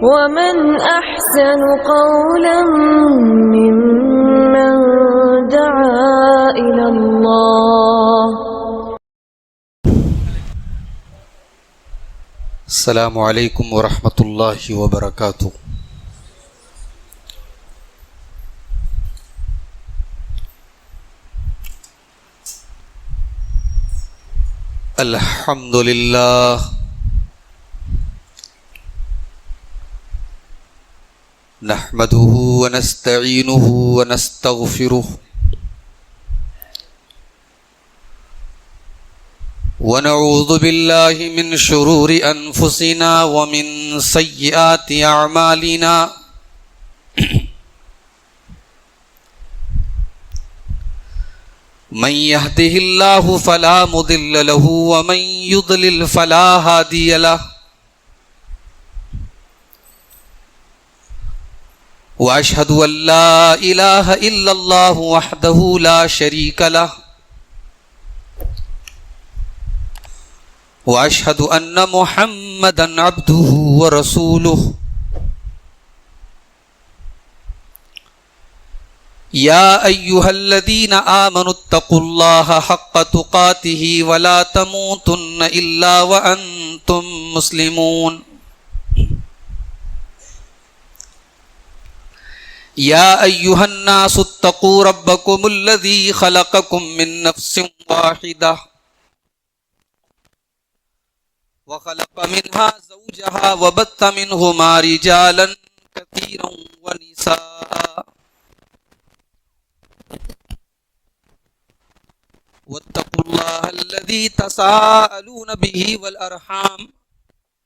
ومن أحسن قولا ممن دعا إلى الله. السلام علیکم ورحمۃ اللہ وبرکاتہ. الحمد للہ نحمده ونستعینه ونستغفره ونعوذ باللہ من شرور انفسنا ومن سیئات اعمالنا من يهده الله فلا مضل له ومن يضلل فلا هادي له واشهد ان لا اله الا الله وحده لا شريك له واشهد ان محمدا عبده ورسوله. يا ايها الذين آمنوا اتقوا الله حق تقاته ولا تموتن الا وانتم مسلمون. يا ايها الناس اتقوا ربكم الذي خلقكم من نفس واحدة وخلق منها زوجها وبث منهما رجالا كثيرا ونساء واتقوا الله الذي تساءلون به والأرحام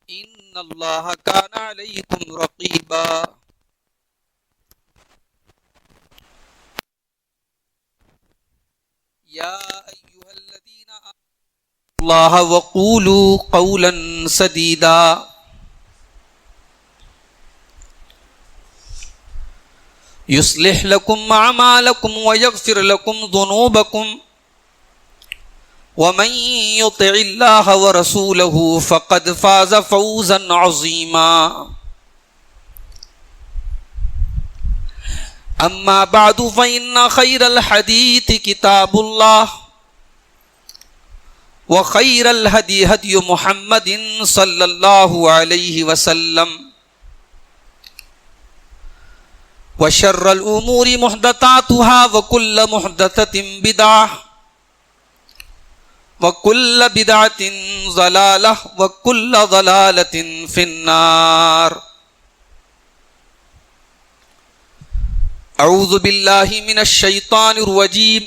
إن الله كان عليكم رقيبا. يا أيها الذين آمنوا الله وقولوا قولا سديدا يصلح لكم أعمالكم ويغفر لكم ذنوبكم ومن يطع الله ورسوله فقد فاز فوزا عظيما. أما بعد فإن خير الحديث كتاب الله وخير الهدي هدي محمد صلى الله عليه وسلم وشر الأمور محدثاتها وكل محدثة بدعة وَكُلَّ بِدْعَةٍ ضَلَالَةٍ وَكُلَّ ضَلَالَةٍ فِي النَّارِ. اعوذ باللہ من الشیطان الرجیم.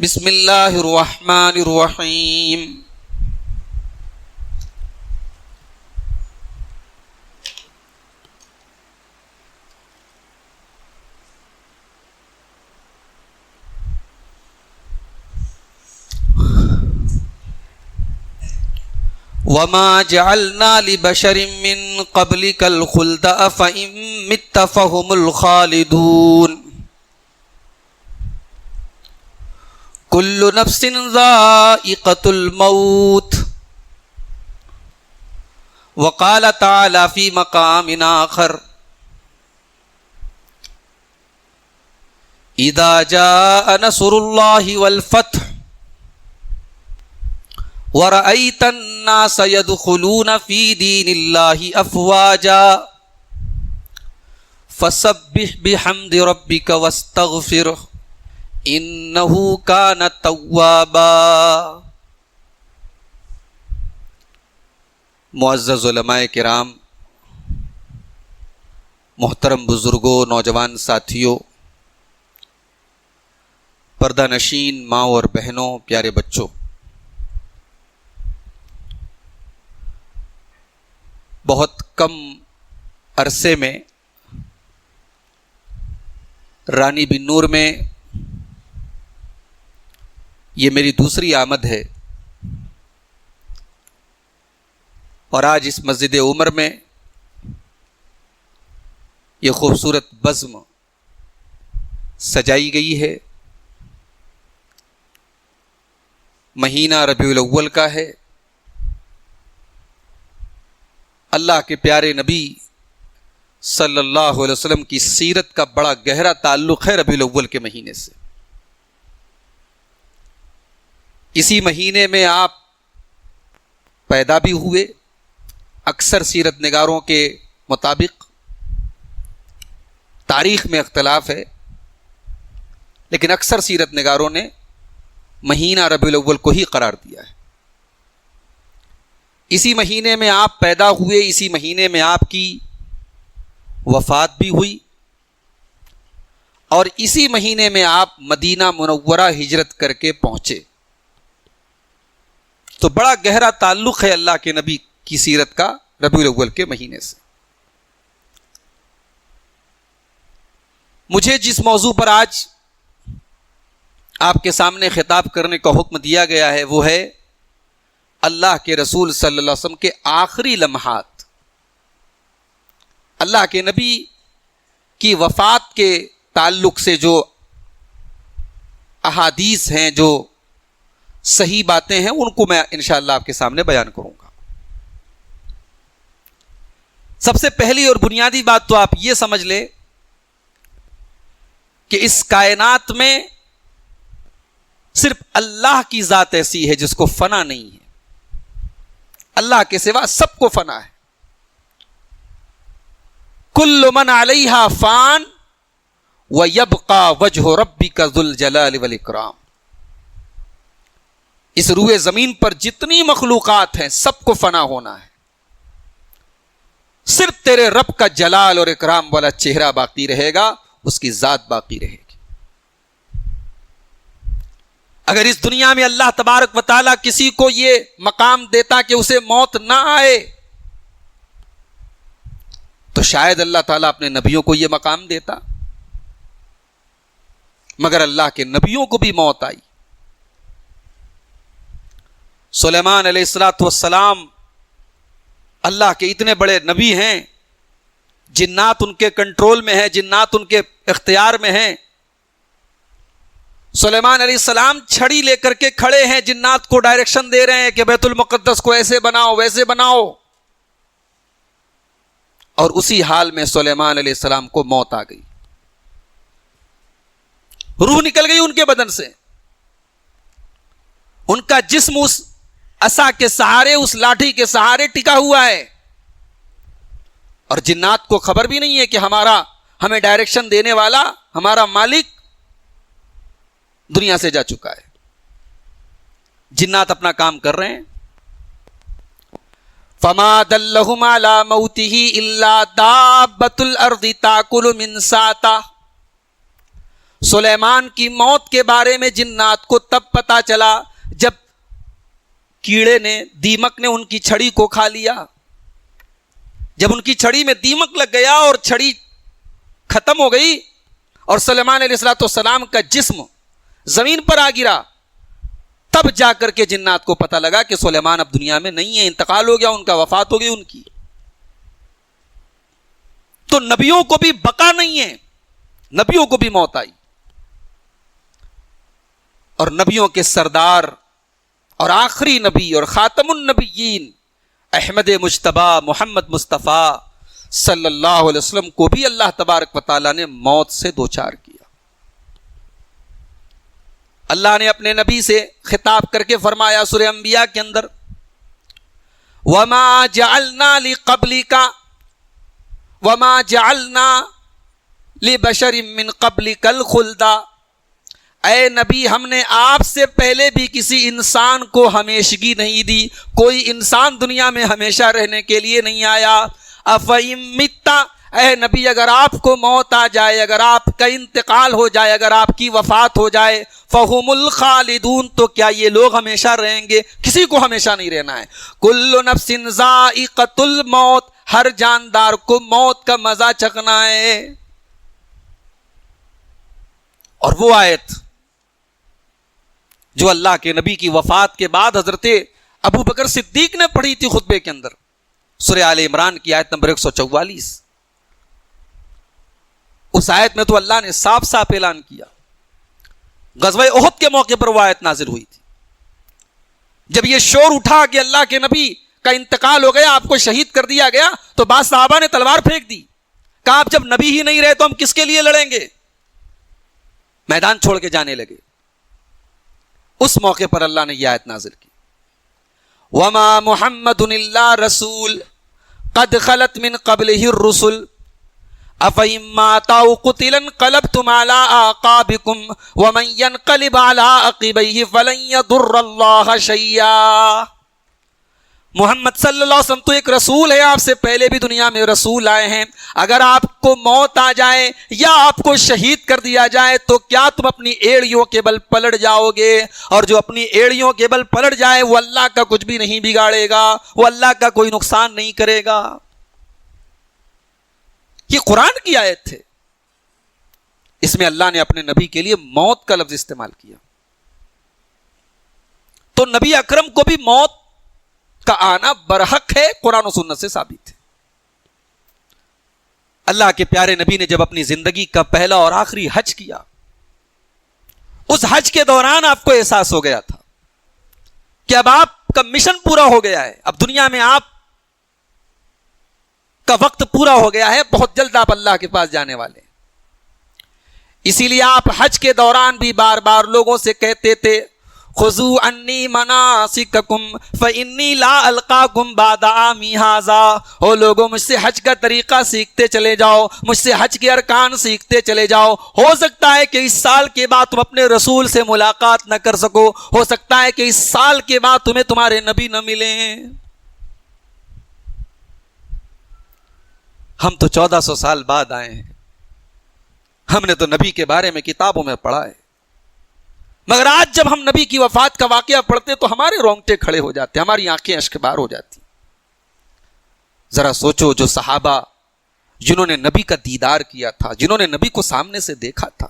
بسم اللہ الرحمن الرحیم. وما جعلنا لبشر من قبلك الخلد أفإن مت فهم الخالدون. كل نفس ذائقة الموت. وقال تعالى في مقام آخر إذا جاء نصر الله والفتح وَرَأَيْتَ النَّاسَ يَدْخُلُونَ فِي دِينِ اللَّهِ أَفْوَاجًا فَسَبِّحْ بِحَمْدِ رَبِّكَ وَاسْتَغْفِرْهُ إِنَّهُ كَانَ تَوَّابًا. معزز علماء کرام، محترم بزرگوں، نوجوان ساتھیوں، پردہ نشین ماں اور بہنوں، پیارے بچوں، بہت کم عرصے میں رانی بن نور میں یہ میری دوسری آمد ہے، اور آج اس مسجد عمر میں یہ خوبصورت بزم سجائی گئی ہے. مہینہ ربیع الاول کا ہے. اللہ کے پیارے نبی صلی اللہ علیہ وسلم کی سیرت کا بڑا گہرا تعلق ہے ربیع الاول کے مہینے سے. اسی مہینے میں آپ پیدا بھی ہوئے. اکثر سیرت نگاروں کے مطابق تاریخ میں اختلاف ہے، لیکن اکثر سیرت نگاروں نے مہینہ ربیع الاول کو ہی قرار دیا ہے. اسی مہینے میں آپ پیدا ہوئے، اسی مہینے میں آپ کی وفات بھی ہوئی، اور اسی مہینے میں آپ مدینہ منورہ ہجرت کر کے پہنچے. تو بڑا گہرا تعلق ہے اللہ کے نبی کی سیرت کا ربیع الاول کے مہینے سے. مجھے جس موضوع پر آج آپ کے سامنے خطاب کرنے کا حکم دیا گیا ہے وہ ہے اللہ کے رسول صلی اللہ علیہ وسلم کے آخری لمحات. اللہ کے نبی کی وفات کے تعلق سے جو احادیث ہیں، جو صحیح باتیں ہیں، ان کو میں انشاءاللہ آپ کے سامنے بیان کروں گا. سب سے پہلی اور بنیادی بات تو آپ یہ سمجھ لیں کہ اس کائنات میں صرف اللہ کی ذات ایسی ہے جس کو فنا نہیں ہے. اللہ کے سوا سب کو فنا ہے. کل من علیہا فان ویبقى وجہ ربک ذو الجلال والاکرام. اس روئے زمین پر جتنی مخلوقات ہیں سب کو فنا ہونا ہے، صرف تیرے رب کا جلال اور اکرام والا چہرہ باقی رہے گا، اس کی ذات باقی رہے گی. اگر اس دنیا میں اللہ تبارک و تعالیٰ کسی کو یہ مقام دیتا کہ اسے موت نہ آئے تو شاید اللہ تعالیٰ اپنے نبیوں کو یہ مقام دیتا، مگر اللہ کے نبیوں کو بھی موت آئی. سلیمان علیہ السلام اللہ کے اتنے بڑے نبی ہیں، جنات ان کے کنٹرول میں ہیں، جنات ان کے اختیار میں ہیں. سلیمان علیہ السلام چھڑی لے کر کے کھڑے ہیں، جنات کو ڈائریکشن دے رہے ہیں کہ بیت المقدس کو ایسے بناؤ ویسے بناؤ، اور اسی حال میں سلیمان علیہ السلام کو موت آ گئی. روح نکل گئی ان کے بدن سے، ان کا جسم اس عصا کے سہارے، اس لاٹھی کے سہارے ٹکا ہوا ہے، اور جنات کو خبر بھی نہیں ہے کہ ہمیں ڈائریکشن دینے والا، ہمارا مالک دنیا سے جا چکا ہے. جنات اپنا کام کر رہے ہیں. فما دلہم علی موتہ الا دابۃ الارض تاکل من ساتا. سلیمان کی موت کے بارے میں جنات کو تب پتا چلا جب کیڑے نے، دیمک نے ان کی چھڑی کو کھا لیا. جب ان کی چھڑی میں دیمک لگ گیا اور چھڑی ختم ہو گئی اور سلیمان علیہ السلام کا جسم زمین پر آ گرا، تب جا کر کے جنات کو پتا لگا کہ سلیمان اب دنیا میں نہیں ہے، انتقال ہو گیا ان کا، وفات ہو گئی ان کی. تو نبیوں کو بھی بقا نہیں ہے، نبیوں کو بھی موت آئی. اور نبیوں کے سردار اور آخری نبی اور خاتم النبیین احمد مجتبی محمد مصطفیٰ صلی اللہ علیہ وسلم کو بھی اللہ تبارک و تعالیٰ نے موت سے دوچار کیا. اللہ نے اپنے نبی سے خطاب کر کے فرمایا سورہ انبیاء کے اندر، وَمَا جَعَلْنَا لِقَبْلِكَ وَمَا جَعَلْنَا لِبَشَرٍ مِّن قَبْلِكَ الْخُلْدَ. اے نبی، ہم نے آپ سے پہلے بھی کسی انسان کو ہمیشگی نہیں دی، کوئی انسان دنیا میں ہمیشہ رہنے کے لیے نہیں آیا. أَفَإِن مِتَّ، اے نبی اگر آپ کو موت آ جائے، اگر آپ کا انتقال ہو جائے، اگر آپ کی وفات ہو جائے، فَهُمُ الْخَالِدُونَ، تو کیا یہ لوگ ہمیشہ رہیں گے؟ کسی کو ہمیشہ نہیں رہنا ہے. كُلُّ نَفْسٍ ذَائِقَةُ الْمَوْتِ، ہر جاندار کو موت کا مزہ چکھنا ہے. اور وہ آیت جو اللہ کے نبی کی وفات کے بعد حضرت ابو بکر صدیق نے پڑھی تھی خطبے کے اندر، سورہ آل عمران کی آیت نمبر 144. اس آیت میں تو اللہ نے صاف صاف اعلان کیا. غزوہ احد کے موقع پر وہ آیت نازل ہوئی تھی، جب یہ شور اٹھا کہ اللہ کے نبی کا انتقال ہو گیا, آپ کو شہید کر دیا گیا, تو بعض صحابہ نے تلوار پھینک دی, کہا آپ جب نبی ہی نہیں رہے تو ہم کس کے لیے لڑیں گے, میدان چھوڑ کے جانے لگے. اس موقع پر اللہ نے یہ آیت نازل کی, وما محمد الا رسول قد خلت من قبله الرسل افإن مات أو قتل انقلبتم على أعقابكم ومن ينقلب على عقبيه فلن يضر الله شيئا. محمد صلی اللہ علیہ وسلم تو ایک رسول ہے, آپ سے پہلے بھی دنیا میں رسول آئے ہیں. اگر آپ کو موت آ جائے یا آپ کو شہید کر دیا جائے تو کیا تم اپنی ایڑیوں کے بل پلٹ جاؤ گے؟ اور جو اپنی ایڑیوں کے بل پلٹ جائے وہ اللہ کا کچھ بھی نہیں بگاڑے گا, وہ اللہ کا کوئی نقصان نہیں کرے گا. یہ قرآن کی آیت ہے, اس میں اللہ نے اپنے نبی کے لیے موت کا لفظ استعمال کیا. تو نبی اکرم کو بھی موت کا آنا برحق ہے, قرآن و سنت سے ثابت ہے. اللہ کے پیارے نبی نے جب اپنی زندگی کا پہلا اور آخری حج کیا, اس حج کے دوران آپ کو احساس ہو گیا تھا کہ اب آپ کا مشن پورا ہو گیا ہے, اب دنیا میں آپ کا وقت پورا ہو گیا ہے, بہت جلد آپ اللہ کے پاس جانے والے ہیں. اسی لیے آپ حج کے دوران بھی بار بار لوگوں سے کہتے تھے, خذوا عنی مناسککم فانی لا القاکم بعد عامی ھذا. او لوگوں, مجھ سے حج کا طریقہ سیکھتے چلے جاؤ, مجھ سے حج کے ارکان سیکھتے چلے جاؤ. ہو سکتا ہے کہ اس سال کے بعد تم اپنے رسول سے ملاقات نہ کر سکو, ہو سکتا ہے کہ اس سال کے بعد تمہیں تمہارے نبی نہ ملیں. ہم تو 1400 سال بعد آئے ہیں, ہم نے تو نبی کے بارے میں کتابوں میں پڑھا ہے, مگر آج جب ہم نبی کی وفات کا واقعہ پڑھتے تو ہمارے رونگٹے کھڑے ہو جاتے, ہماری آنکھیں اشک بار ہو جاتی. ذرا سوچو, جو صحابہ جنہوں نے نبی کا دیدار کیا تھا, جنہوں نے نبی کو سامنے سے دیکھا تھا,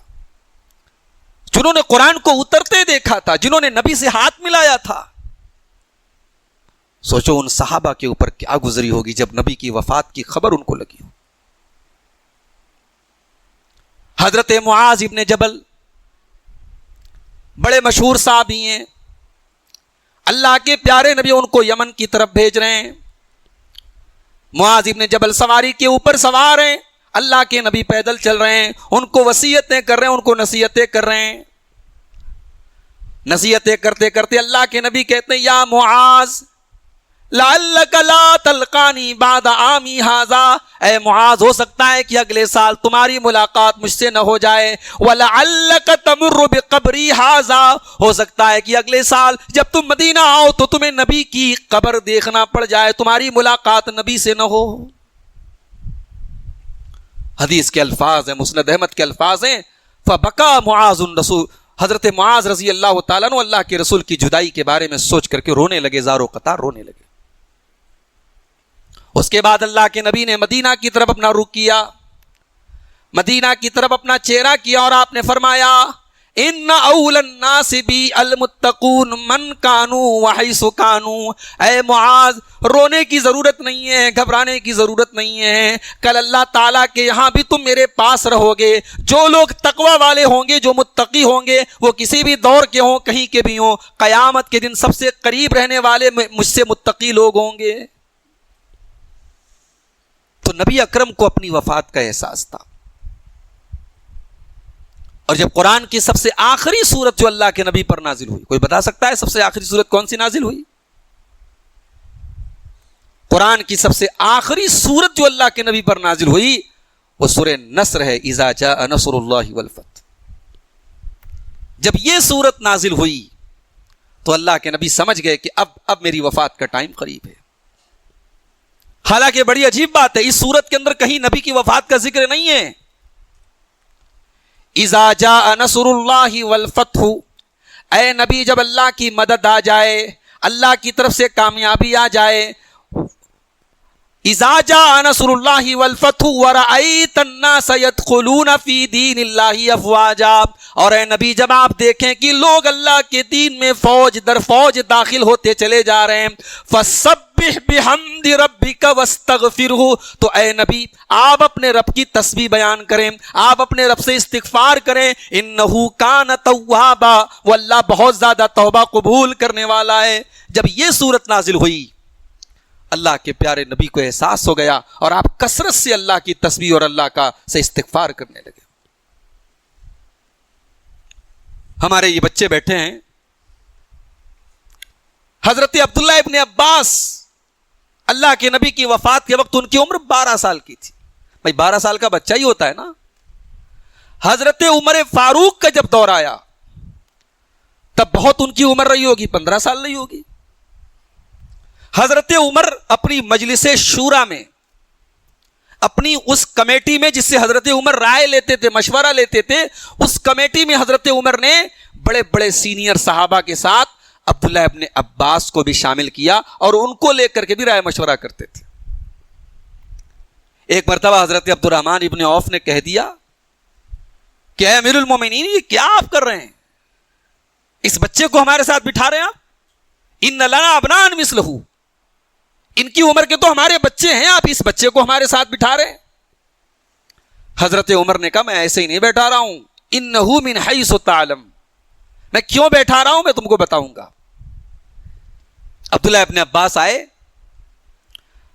جنہوں نے قرآن کو اترتے دیکھا تھا, جنہوں نے نبی سے ہاتھ ملایا تھا, سوچو ان صحابہ کے اوپر کیا گزری ہوگی جب نبی کی وفات کی خبر ان کو لگی ہو. حضرت معاذ ابن جبل بڑے مشہور صحابی ہیں, اللہ کے پیارے نبی ان کو یمن کی طرف بھیج رہے ہیں. معاذ ابن جبل سواری کے اوپر سوار ہیں, اللہ کے نبی پیدل چل رہے ہیں, ان کو وصیتیں کر رہے ہیں, ان کو نصیحتیں کر رہے ہیں. نصیحتیں کرتے کرتے اللہ کے نبی کہتے ہیں, یا معاذ لعلک لا تلقانی بعد عامی ھذا. اے معاذ, ہو سکتا ہے کہ اگلے سال تمہاری ملاقات مجھ سے نہ ہو جائے. ولعلک تمر بقبری ھذا. ہو سکتا ہے کہ اگلے سال جب تم مدینہ آؤ تو تمہیں نبی کی قبر دیکھنا پڑ جائے, تمہاری ملاقات نبی سے نہ ہو. حدیث کے الفاظ ہیں, مسند احمد کے الفاظ ہیں, فبکا معاذ الرسول. حضرت معاذ رضی اللہ تعالیٰ عنہ اللہ کے رسول کی جدائی کے بارے میں سوچ کر کے رونے لگے, زار و قطار رونے لگے. اس کے بعد اللہ کے نبی نے مدینہ کی طرف اپنا رخ کیا, مدینہ کی طرف اپنا چہرہ کیا, اور آپ نے فرمایا, ان اول الناس بی المتقون من کانوا وحیث کانوا. اے معاذ, رونے کی ضرورت نہیں ہے, گھبرانے کی ضرورت نہیں ہے, کل اللہ تعالیٰ کے یہاں بھی تم میرے پاس رہو گے. جو لوگ تقوی والے ہوں گے, جو متقی ہوں گے, وہ کسی بھی دور کے ہوں, کہیں کے بھی ہوں, قیامت کے دن سب سے قریب رہنے والے مجھ سے متقی لوگ ہوں گے. تو نبی اکرم کو اپنی وفات کا احساس تھا, اور جب قرآن کی سب سے آخری سورت جو اللہ کے نبی پر نازل ہوئی, کوئی بتا سکتا ہے سب سے آخری سورت کون سی نازل ہوئی؟ قرآن کی سب سے آخری سورت جو اللہ کے نبی پر نازل ہوئی وہ سورہ نصر ہے, اذا جاء نصر اللہ والفتح. جب یہ سورت نازل ہوئی تو اللہ کے نبی سمجھ گئے کہ اب میری وفات کا ٹائم قریب ہے. حالانکہ بڑی عجیب بات ہے, اس سورت کے اندر کہیں نبی کی وفات کا ذکر نہیں ہے. اذا جاء نصر اللہ والفتح, اے نبی جب اللہ کی مدد آ جائے, اللہ کی طرف سے کامیابی آ جائے. اذا جاء نصر اللہ والفتح ورأیت الناس يدخلون فی دین اللہ افواجا. اور اے نبی جب آپ دیکھیں کہ لوگ اللہ کے دین میں فوج در فوج داخل ہوتے چلے جا رہے ہیں, فسبح بحمد ربک واستغفرہ. تو اے نبی آپ اپنے رب کی تسبیح بیان کریں, آپ اپنے رب سے استغفار کریں. انہ کان توابا, واللہ بہت زیادہ توبہ قبول کرنے والا ہے. جب یہ سورت نازل ہوئی اللہ کے پیارے نبی کو احساس ہو گیا اور آپ کثرت سے اللہ کی تسبیح اور اللہ کا سے استغفار کرنے لگے. ہمارے یہ بچے بیٹھے ہیں, حضرت عبداللہ ابن عباس اللہ کے نبی کی وفات کے وقت ان کی عمر 12 سال کی تھی. بھائی 12 سال کا بچہ ہی ہوتا ہے نا. حضرت عمر فاروق کا جب دور آیا تب بہت ان کی عمر رہی ہوگی, 15 سال رہی ہوگی. حضرت عمر اپنی مجلس شورا میں, اپنی اس کمیٹی میں جس سے حضرت عمر رائے لیتے تھے, مشورہ لیتے تھے, اس کمیٹی میں حضرت عمر نے بڑے بڑے سینئر صحابہ کے ساتھ عبداللہ ابن عباس کو بھی شامل کیا اور ان کو لے کر کے بھی رائے مشورہ کرتے تھے. ایک مرتبہ حضرت عبد الرحمن ابن عوف نے کہہ دیا کہ اے امیر المومنین, یہ کیا آپ کر رہے ہیں, اس بچے کو ہمارے ساتھ بٹھا رہے ہیں آپ, ان لنا ابنان مثلہ, ان کی عمر کے تو ہمارے بچے ہیں, آپ اس بچے کو ہمارے ساتھ بٹھا رہے ہیں. حضرت عمر نے کہا میں ایسے ہی نہیں بیٹھا رہا ہوں, انہ من حیث تعلم, میں کیوں بیٹھا رہا ہوں میں تم کو بتاؤں گا. عبداللہ ابن عباس آئے,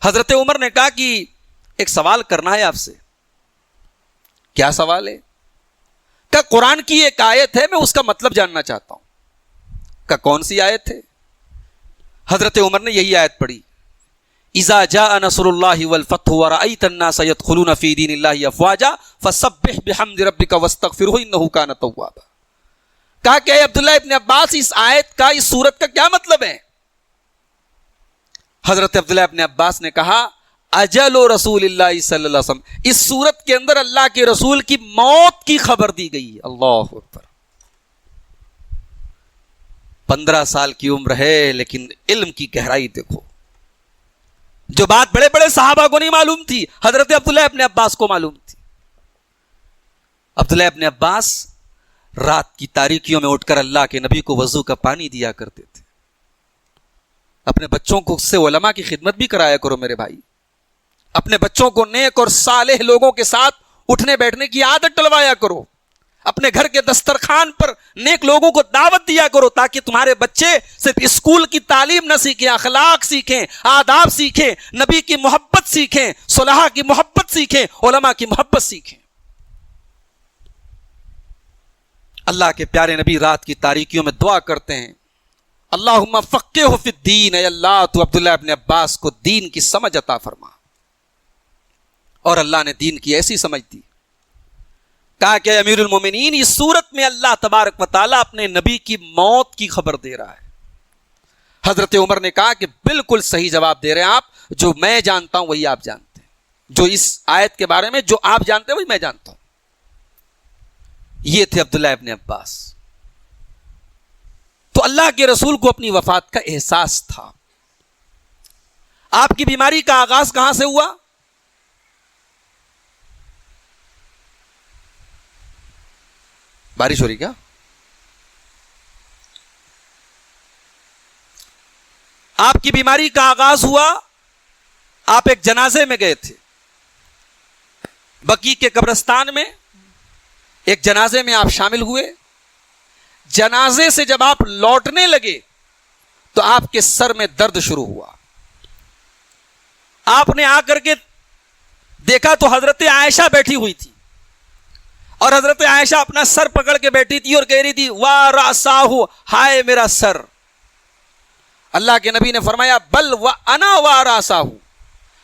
حضرت عمر نے کہا کہ ایک سوال کرنا ہے آپ سے. کیا سوال ہے؟ کہ قرآن کی ایک آیت ہے, میں اس کا مطلب جاننا چاہتا ہوں. کہ کون سی آیت ہے؟ حضرت عمر نے یہی آیت پڑھی, اذا جاء نصر اللہ والفتح ورأیت الناس يدخلون فی دین اللہ افواجا فسبح بحمد ربک واستغفرہ انہ کان توابا. کہا کہ اے عبداللہ ابن عباس, اس آیت کا, اس سورت کا کیا مطلب ہے؟ حضرت عبداللہ ابن عباس نے کہا اجل رسول اللہ صلی اللہ علیہ وسلم, اس سورت کے اندر اللہ کے رسول کی موت کی خبر دی گئی. اللہ اکبر. 15 سال کی عمر ہے لیکن علم کی گہرائی دیکھو. جو بات بڑے بڑے صحابہ کو نہیں معلوم تھی, حضرت عبداللہ ابن عباس کو معلوم تھی. عبداللہ ابن عباس رات کی تاریکیوں میں اٹھ کر اللہ کے نبی کو وضو کا پانی دیا کرتے تھے. اپنے بچوں کو اس سے علماء کی خدمت بھی کرایا کرو میرے بھائی. اپنے بچوں کو نیک اور صالح لوگوں کے ساتھ اٹھنے بیٹھنے کی عادت ڈلوایا کرو. اپنے گھر کے دسترخوان پر نیک لوگوں کو دعوت دیا کرو تاکہ تمہارے بچے صرف اسکول کی تعلیم نہ سیکھیں, اخلاق سیکھیں, آداب سیکھیں, نبی کی محبت سیکھیں, صلحاء کی محبت سیکھیں, علماء کی محبت سیکھیں. اللہ کے پیارے نبی رات کی تاریکیوں میں دعا کرتے ہیں, اللہم فقہہ فی الدین, اے اللہ تو عبداللہ ابن عباس کو دین کی سمجھ عطا فرما. اور اللہ نے دین کی ایسی سمجھ دی. کہا کہ امیر المومنین, اس صورت میں اللہ تبارک و تعالیٰ اپنے نبی کی موت کی خبر دے رہا ہے. حضرت عمر نے کہا کہ بالکل صحیح جواب دے رہے ہیں آپ, جو میں جانتا ہوں وہی آپ جانتے ہیں, جو اس آیت کے بارے میں جو آپ جانتے ہیں وہی میں جانتا ہوں. یہ تھے عبداللہ ابن عباس. تو اللہ کے رسول کو اپنی وفات کا احساس تھا. آپ کی بیماری کا آغاز کہاں سے ہوا؟ بارش ہو رہی کیا؟ آپ کی بیماری کا آغاز ہوا, آپ ایک جنازے میں گئے تھے, بقیع کے قبرستان میں ایک جنازے میں آپ شامل ہوئے. جنازے سے جب آپ لوٹنے لگے تو آپ کے سر میں درد شروع ہوا. آپ نے آ کر کے دیکھا تو حضرت عائشہ بیٹھی ہوئی تھی, اور حضرت عائشہ اپنا سر پکڑ کے بیٹھی تھی اور کہہ رہی تھی وا رأسہ, ہائے میرا سر. اللہ کے نبی نے فرمایا بل وانا وا رأسہ.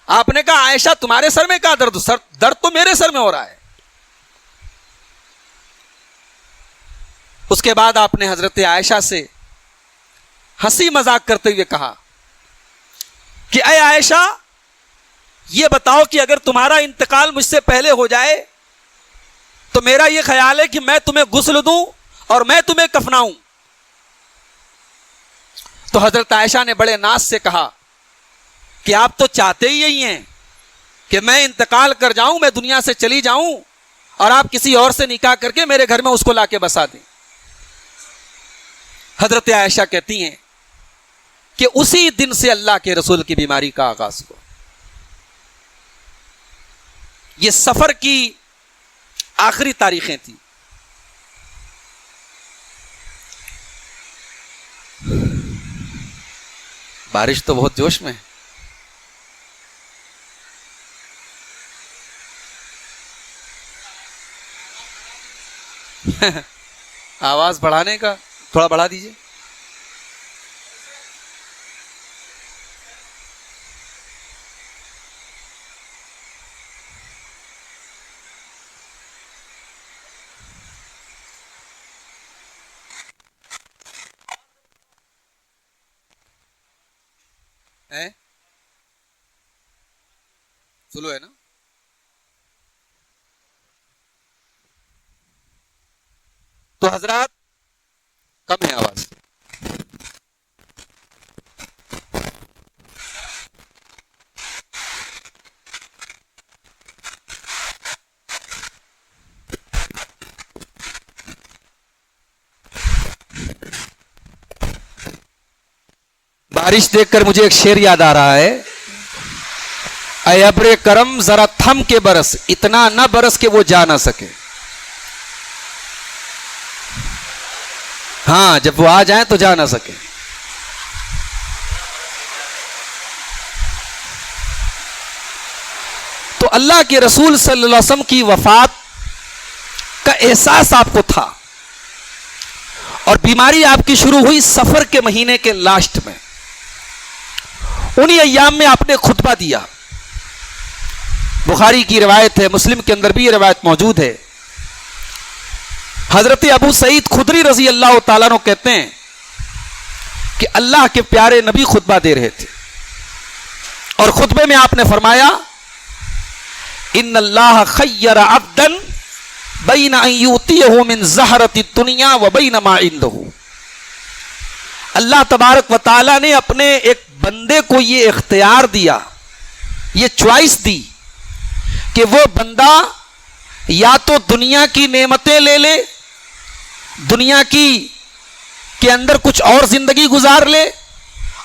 آپ نے کہا عائشہ تمہارے سر میں کیا درد؟ درد تو میرے سر میں ہو رہا ہے. اس کے بعد آپ نے حضرت عائشہ سے ہنسی مذاق کرتے ہوئے کہا کہ اے عائشہ, یہ بتاؤ کہ اگر تمہارا انتقال مجھ سے پہلے ہو جائے تو میرا یہ خیال ہے کہ میں تمہیں غسل دوں اور میں تمہیں کفناؤں. تو حضرت عائشہ نے بڑے ناز سے کہا کہ آپ تو چاہتے ہی یہی ہیں کہ میں انتقال کر جاؤں, میں دنیا سے چلی جاؤں اور آپ کسی اور سے نکاح کر کے میرے گھر میں اس کو لا کے بسا دیں. حضرت عائشہ کہتی ہیں کہ اسی دن سے اللہ کے رسول کی بیماری کا آغاز ہوا. یہ سفر کی آخری تاریخیں تھیں. بارش تو بہت جوش میں ہے. آواز بڑھانے کا تھوڑا بڑھا دیجیے. سلو ہے نا. تو حضرات کم ہے آواز. بارش دیکھ کر مجھے ایک شعر یاد آ رہا ہے. اے ابر کرم ذرا تھم کے برس، اتنا نہ برس کہ وہ جا نہ سکے. ہاں جب وہ آ جائیں تو جا نہ سکے. تو اللہ کے رسول صلی اللہ علیہ وسلم کی وفات کا احساس آپ کو تھا، اور بیماری آپ کی شروع ہوئی سفر کے مہینے کے لاسٹ میں. انہی ایام میں آپ نے خطبہ دیا. بخاری کی روایت ہے، مسلم کے اندر بھی یہ روایت موجود ہے. حضرت ابو سعید خدری رضی اللہ تعالیٰ عنہ کہتے ہیں کہ اللہ کے پیارے نبی خطبہ دے رہے تھے، اور خطبے میں آپ نے فرمایا ان اللہ خیر عبدا بین ان یؤتیہ من زہرۃ الدنیا وبین ما عنده. اللہ تبارک و تعالیٰ نے اپنے ایک بندے کو یہ اختیار دیا، یہ چوائس دی کہ وہ بندہ یا تو دنیا کی نعمتیں لے لے، دنیا کے اندر کچھ اور زندگی گزار لے،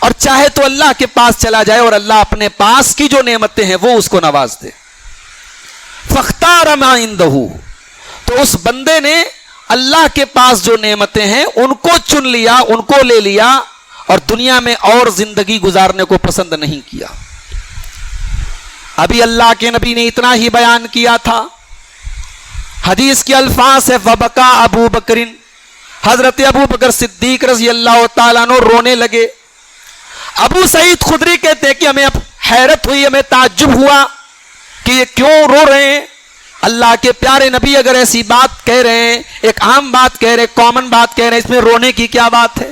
اور چاہے تو اللہ کے پاس چلا جائے اور اللہ اپنے پاس کی جو نعمتیں ہیں وہ اس کو نواز دے. فاختار ما عنده. تو اس بندے نے اللہ کے پاس جو نعمتیں ہیں ان کو چن لیا، ان کو لے لیا، اور دنیا میں اور زندگی گزارنے کو پسند نہیں کیا. ابھی اللہ کے نبی نے اتنا ہی بیان کیا تھا. حدیث کے الفاظ ہے وبکا ابو بکر. حضرت ابو بکر صدیق رضی اللہ تعالیٰ عنہ رونے لگے. ابو سعید خدری کہتے کہ ہمیں اب حیرت ہوئی، ہمیں تعجب ہوا کہ یہ کیوں رو رہے ہیں. اللہ کے پیارے نبی اگر ایسی بات کہہ رہے ہیں، ایک عام بات کہہ رہے ہیں، کامن بات کہہ رہے ہیں، اس میں رونے کی کیا بات ہے؟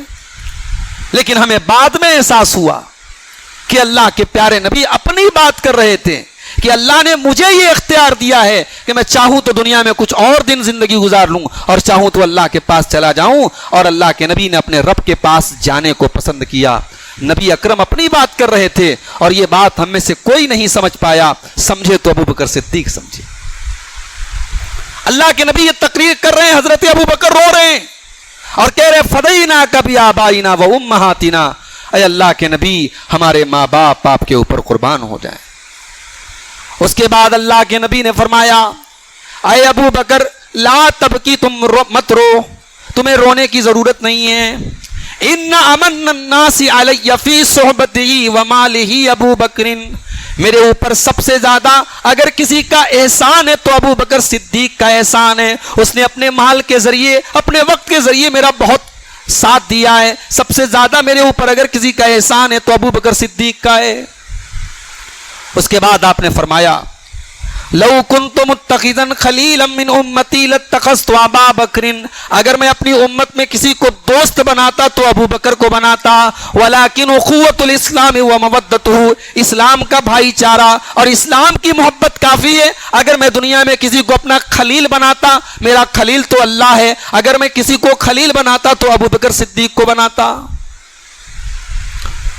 لیکن ہمیں بعد میں احساس ہوا کہ اللہ کے پیارے نبی اپنی بات کر رہے تھے کہ اللہ نے مجھے یہ اختیار دیا ہے کہ میں چاہوں تو دنیا میں کچھ اور دن زندگی گزار لوں، اور چاہوں تو اللہ کے پاس چلا جاؤں. اور اللہ کے نبی نے اپنے رب کے پاس جانے کو پسند کیا. نبی اکرم اپنی بات کر رہے تھے، اور یہ بات ہم میں سے کوئی نہیں سمجھ پایا. سمجھے تو ابو بکر صدیق سمجھے. اللہ کے نبی یہ تقریر کر رہے ہیں، حضرت ابو بکر رو رہے ہیں اور کہہ رہے فدینا کبھی آبائنا و امہاتنا. اے اللہ کے نبی ہمارے ماں باپ آپ کے اوپر قربان ہو جائیں. اس کے بعد اللہ کے نبی نے فرمایا اے ابو بکر لا تبکی، تم مت رو، تمہیں رونے کی ضرورت نہیں ہے. ان امن الناس علی فی صحبتی و مالہ ابو بکر. میرے اوپر سب سے زیادہ اگر کسی کا احسان ہے تو ابو بکر صدیق کا احسان ہے. اس نے اپنے مال کے ذریعے، اپنے وقت کے ذریعے میرا بہت ساتھ دیا ہے. سب سے زیادہ میرے اوپر اگر کسی کا احسان ہے تو ابو بکر صدیق کا ہے. اس کے بعد آپ نے فرمایا لو کنت متخذا خلیلا من امتی لاتخذت ابا بکر. اگر میں اپنی امت میں کسی کو دوست بناتا تو ابو بکر کو بناتا. ولکن اخوۃ الاسلام ومودتہ، اسلام کا بھائی چارہ اور اسلام کی محبت کافی ہے. اگر میں دنیا میں کسی کو اپنا خلیل بناتا، میرا خلیل تو اللہ ہے، اگر میں کسی کو خلیل بناتا تو ابو بکر صدیق کو بناتا.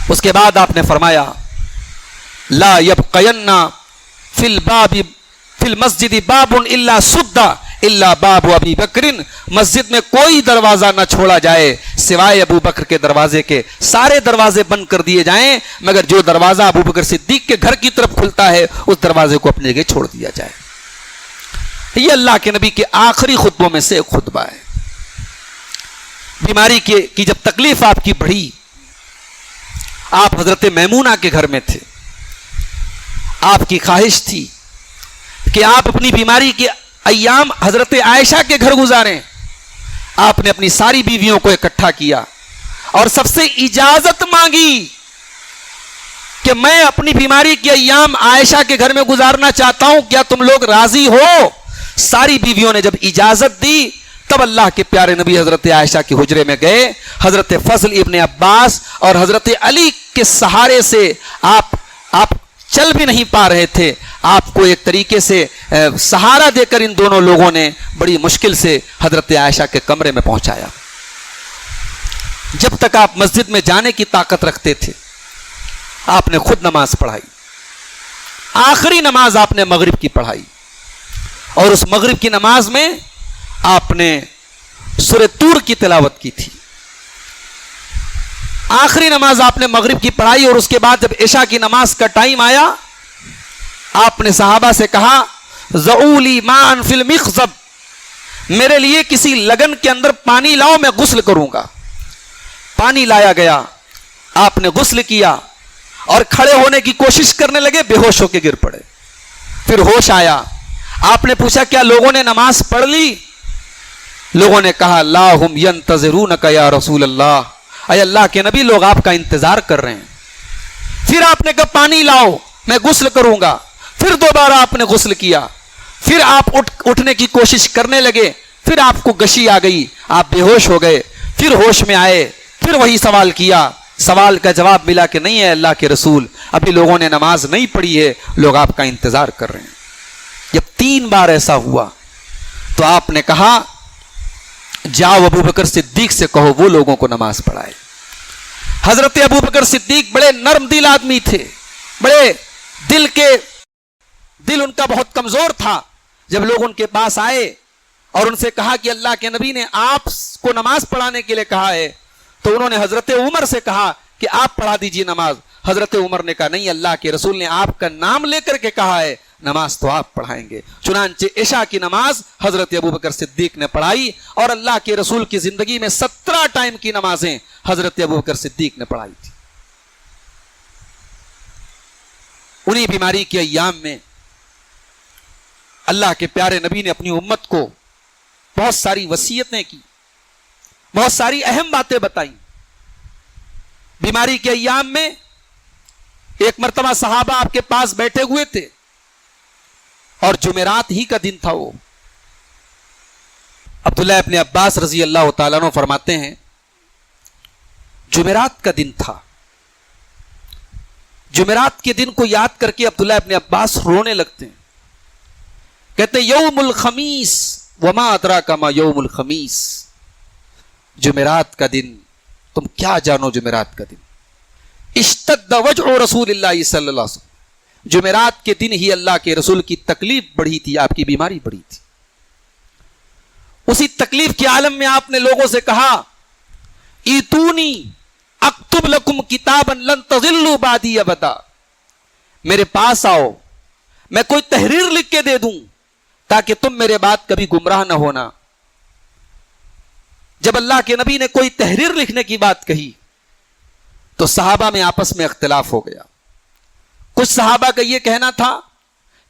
اس کے بعد آپ نے فرمایا لا یبقین فی المسجد باب الا سد الا باب ابی بکر. مسجد میں کوئی دروازہ نہ چھوڑا جائے سوائے ابو بکر کے دروازے کے. سارے دروازے بند کر دیے جائیں مگر جو دروازہ ابو بکر صدیق کے گھر کی طرف کھلتا ہے اس دروازے کو اپنے جگہ چھوڑ دیا جائے. یہ اللہ کے نبی کے آخری خطبوں میں سے ایک خطبہ ہے. بیماری کی جب تکلیف آپ کی بڑھی، آپ حضرت میمونہ کے گھر میں تھے. آپ کی خواہش تھی کہ آپ اپنی بیماری کے ایام حضرت عائشہ کے گھر گزاریں. آپ نے اپنی ساری بیویوں کو اکٹھا کیا اور سب سے اجازت مانگی کہ میں اپنی بیماری کے ایام عائشہ کے گھر میں گزارنا چاہتا ہوں، کیا تم لوگ راضی ہو؟ ساری بیویوں نے جب اجازت دی تب اللہ کے پیارے نبی حضرت عائشہ کے حجرے میں گئے. حضرت فضل ابن عباس اور حضرت علی کے سہارے سے آپ چل بھی نہیں پا رہے تھے. آپ کو ایک طریقے سے سہارا دے کر ان دونوں لوگوں نے بڑی مشکل سے حضرت عائشہ کے کمرے میں پہنچایا. جب تک آپ مسجد میں جانے کی طاقت رکھتے تھے آپ نے خود نماز پڑھائی. آخری نماز آپ نے مغرب کی پڑھائی اور اس مغرب کی نماز میں آپ نے سورہ طور کی تلاوت کی تھی. آخری نماز آپ نے مغرب کی پڑھائی اور اس کے بعد جب عشاء کی نماز کا ٹائم آیا آپ نے صحابہ سے کہا ذؤلی ماء فی المخضب، میرے لیے کسی لگن کے اندر پانی لاؤ، میں غسل کروں گا. پانی لایا گیا، آپ نے غسل کیا اور کھڑے ہونے کی کوشش کرنے لگے، بے ہوش ہو کے گر پڑے. پھر ہوش آیا، آپ نے پوچھا کیا لوگوں نے نماز پڑھ لی؟ لوگوں نے کہا لا ہم ینتظرونک یا رسول اللہ، اے اللہ کے نبی لوگ آپ کا انتظار کر رہے ہیں. پھر آپ نے کہا پانی لاؤ میں غسل کروں گا. پھر دوبارہ آپ نے غسل کیا. پھر آپ اٹھنے کی کوشش کرنے لگے، پھر آپ کو غشی آ گئی، آپ بے ہوش ہو گئے. پھر ہوش میں آئے، پھر وہی سوال کیا. سوال کا جواب ملا کہ نہیں ہے اللہ کے رسول، ابھی لوگوں نے نماز نہیں پڑھی ہے، لوگ آپ کا انتظار کر رہے ہیں. جب 3 بار ایسا ہوا تو آپ نے کہا جاؤ ابو بکر صدیق سے کہو وہ لوگوں کو نماز پڑھائے. حضرت ابو بکر صدیق بڑے نرم دل آدمی تھے، بڑے دل ان کا بہت کمزور تھا. جب لوگ ان کے پاس آئے اور ان سے کہا کہ اللہ کے نبی نے آپ کو نماز پڑھانے کے لیے کہا ہے تو انہوں نے حضرت عمر سے کہا کہ آپ پڑھا دیجئے نماز. حضرت عمر نے کہا نہیں، اللہ کے رسول نے آپ کا نام لے کر کے کہا ہے، نماز تو آپ پڑھائیں گے. چنانچہ عشاء کی نماز حضرت ابوبکر صدیق نے پڑھائی اور اللہ کے رسول کی زندگی میں 17 ٹائم کی نمازیں حضرت ابوبکر صدیق نے پڑھائی تھی. انہی بیماری کے ایام میں اللہ کے پیارے نبی نے اپنی امت کو بہت ساری وصیتیں کی، بہت ساری اہم باتیں بتائیں. بیماری کے ایام میں ایک مرتبہ صحابہ آپ کے پاس بیٹھے ہوئے تھے اور جمعرات ہی کا دن تھا. وہ عبداللہ ابن عباس رضی اللہ تعالیٰ عنہ فرماتے ہیں جمعرات کا دن تھا. جمعرات کے دن کو یاد کر کے عبداللہ ابن عباس رونے لگتے ہیں. کہتے ہیں یوم الخمیس وما ادراک ما یوم الخمیس، جمعرات کا دن تم کیا جانو جمعرات کا دن. اشتد وجع رسول اللہ صلی اللہ علیہ وسلم، جمعرات کے دن ہی اللہ کے رسول کی تکلیف بڑھی تھی، آپ کی بیماری بڑھی تھی. اسی تکلیف کے عالم میں آپ نے لوگوں سے کہا ایتونی اکتب لکم کتابا لن تضلوا بعدی ابدا، میرے پاس آؤ میں کوئی تحریر لکھ کے دے دوں تاکہ تم میرے بعد کبھی گمراہ نہ ہونا. جب اللہ کے نبی نے کوئی تحریر لکھنے کی بات کہی تو صحابہ میں آپس میں اختلاف ہو گیا. کچھ صحابہ کا یہ کہنا تھا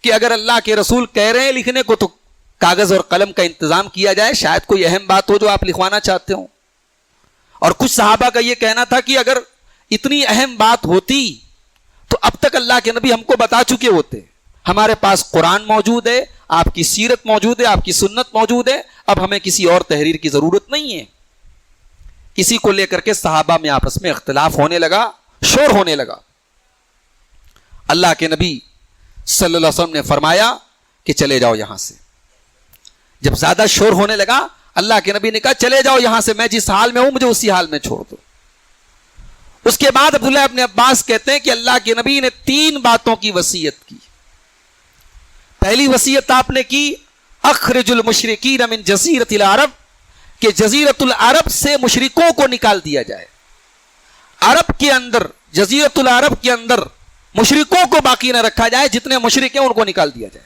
کہ اگر اللہ کے رسول کہہ رہے ہیں لکھنے کو تو کاغذ اور قلم کا انتظام کیا جائے، شاید کوئی اہم بات ہو جو آپ لکھوانا چاہتے ہوں. اور کچھ صحابہ کا یہ کہنا تھا کہ اگر اتنی اہم بات ہوتی تو اب تک اللہ کے نبی ہم کو بتا چکے ہوتے. ہمارے پاس قرآن موجود ہے، آپ کی سیرت موجود ہے، آپ کی سنت موجود ہے، اب ہمیں کسی اور تحریر کی ضرورت نہیں ہے. اسی کو لے کر کے صحابہ میں آپس میں اختلاف ہونے لگا، شور ہونے لگا. اللہ کے نبی صلی اللہ علیہ وسلم نے فرمایا کہ چلے جاؤ یہاں سے. جب زیادہ شور ہونے لگا اللہ کے نبی نے کہا چلے جاؤ یہاں سے، میں جس حال میں ہوں مجھے اسی حال میں چھوڑ دو. اس کے بعد عبداللہ ابن عباس کہتے ہیں کہ اللہ کے نبی نے 3 باتوں کی وصیت کی. پہلی وصیت آپ نے کی اخرج المشرکین من جزیرۃ العرب، کہ جزیرۃ العرب سے مشرکوں کو نکال دیا جائے. عرب کے اندر، جزیرۃ العرب کے اندر مشرکوں کو باقی نہ رکھا جائے، جتنے مشرک ہیں ان کو نکال دیا جائے.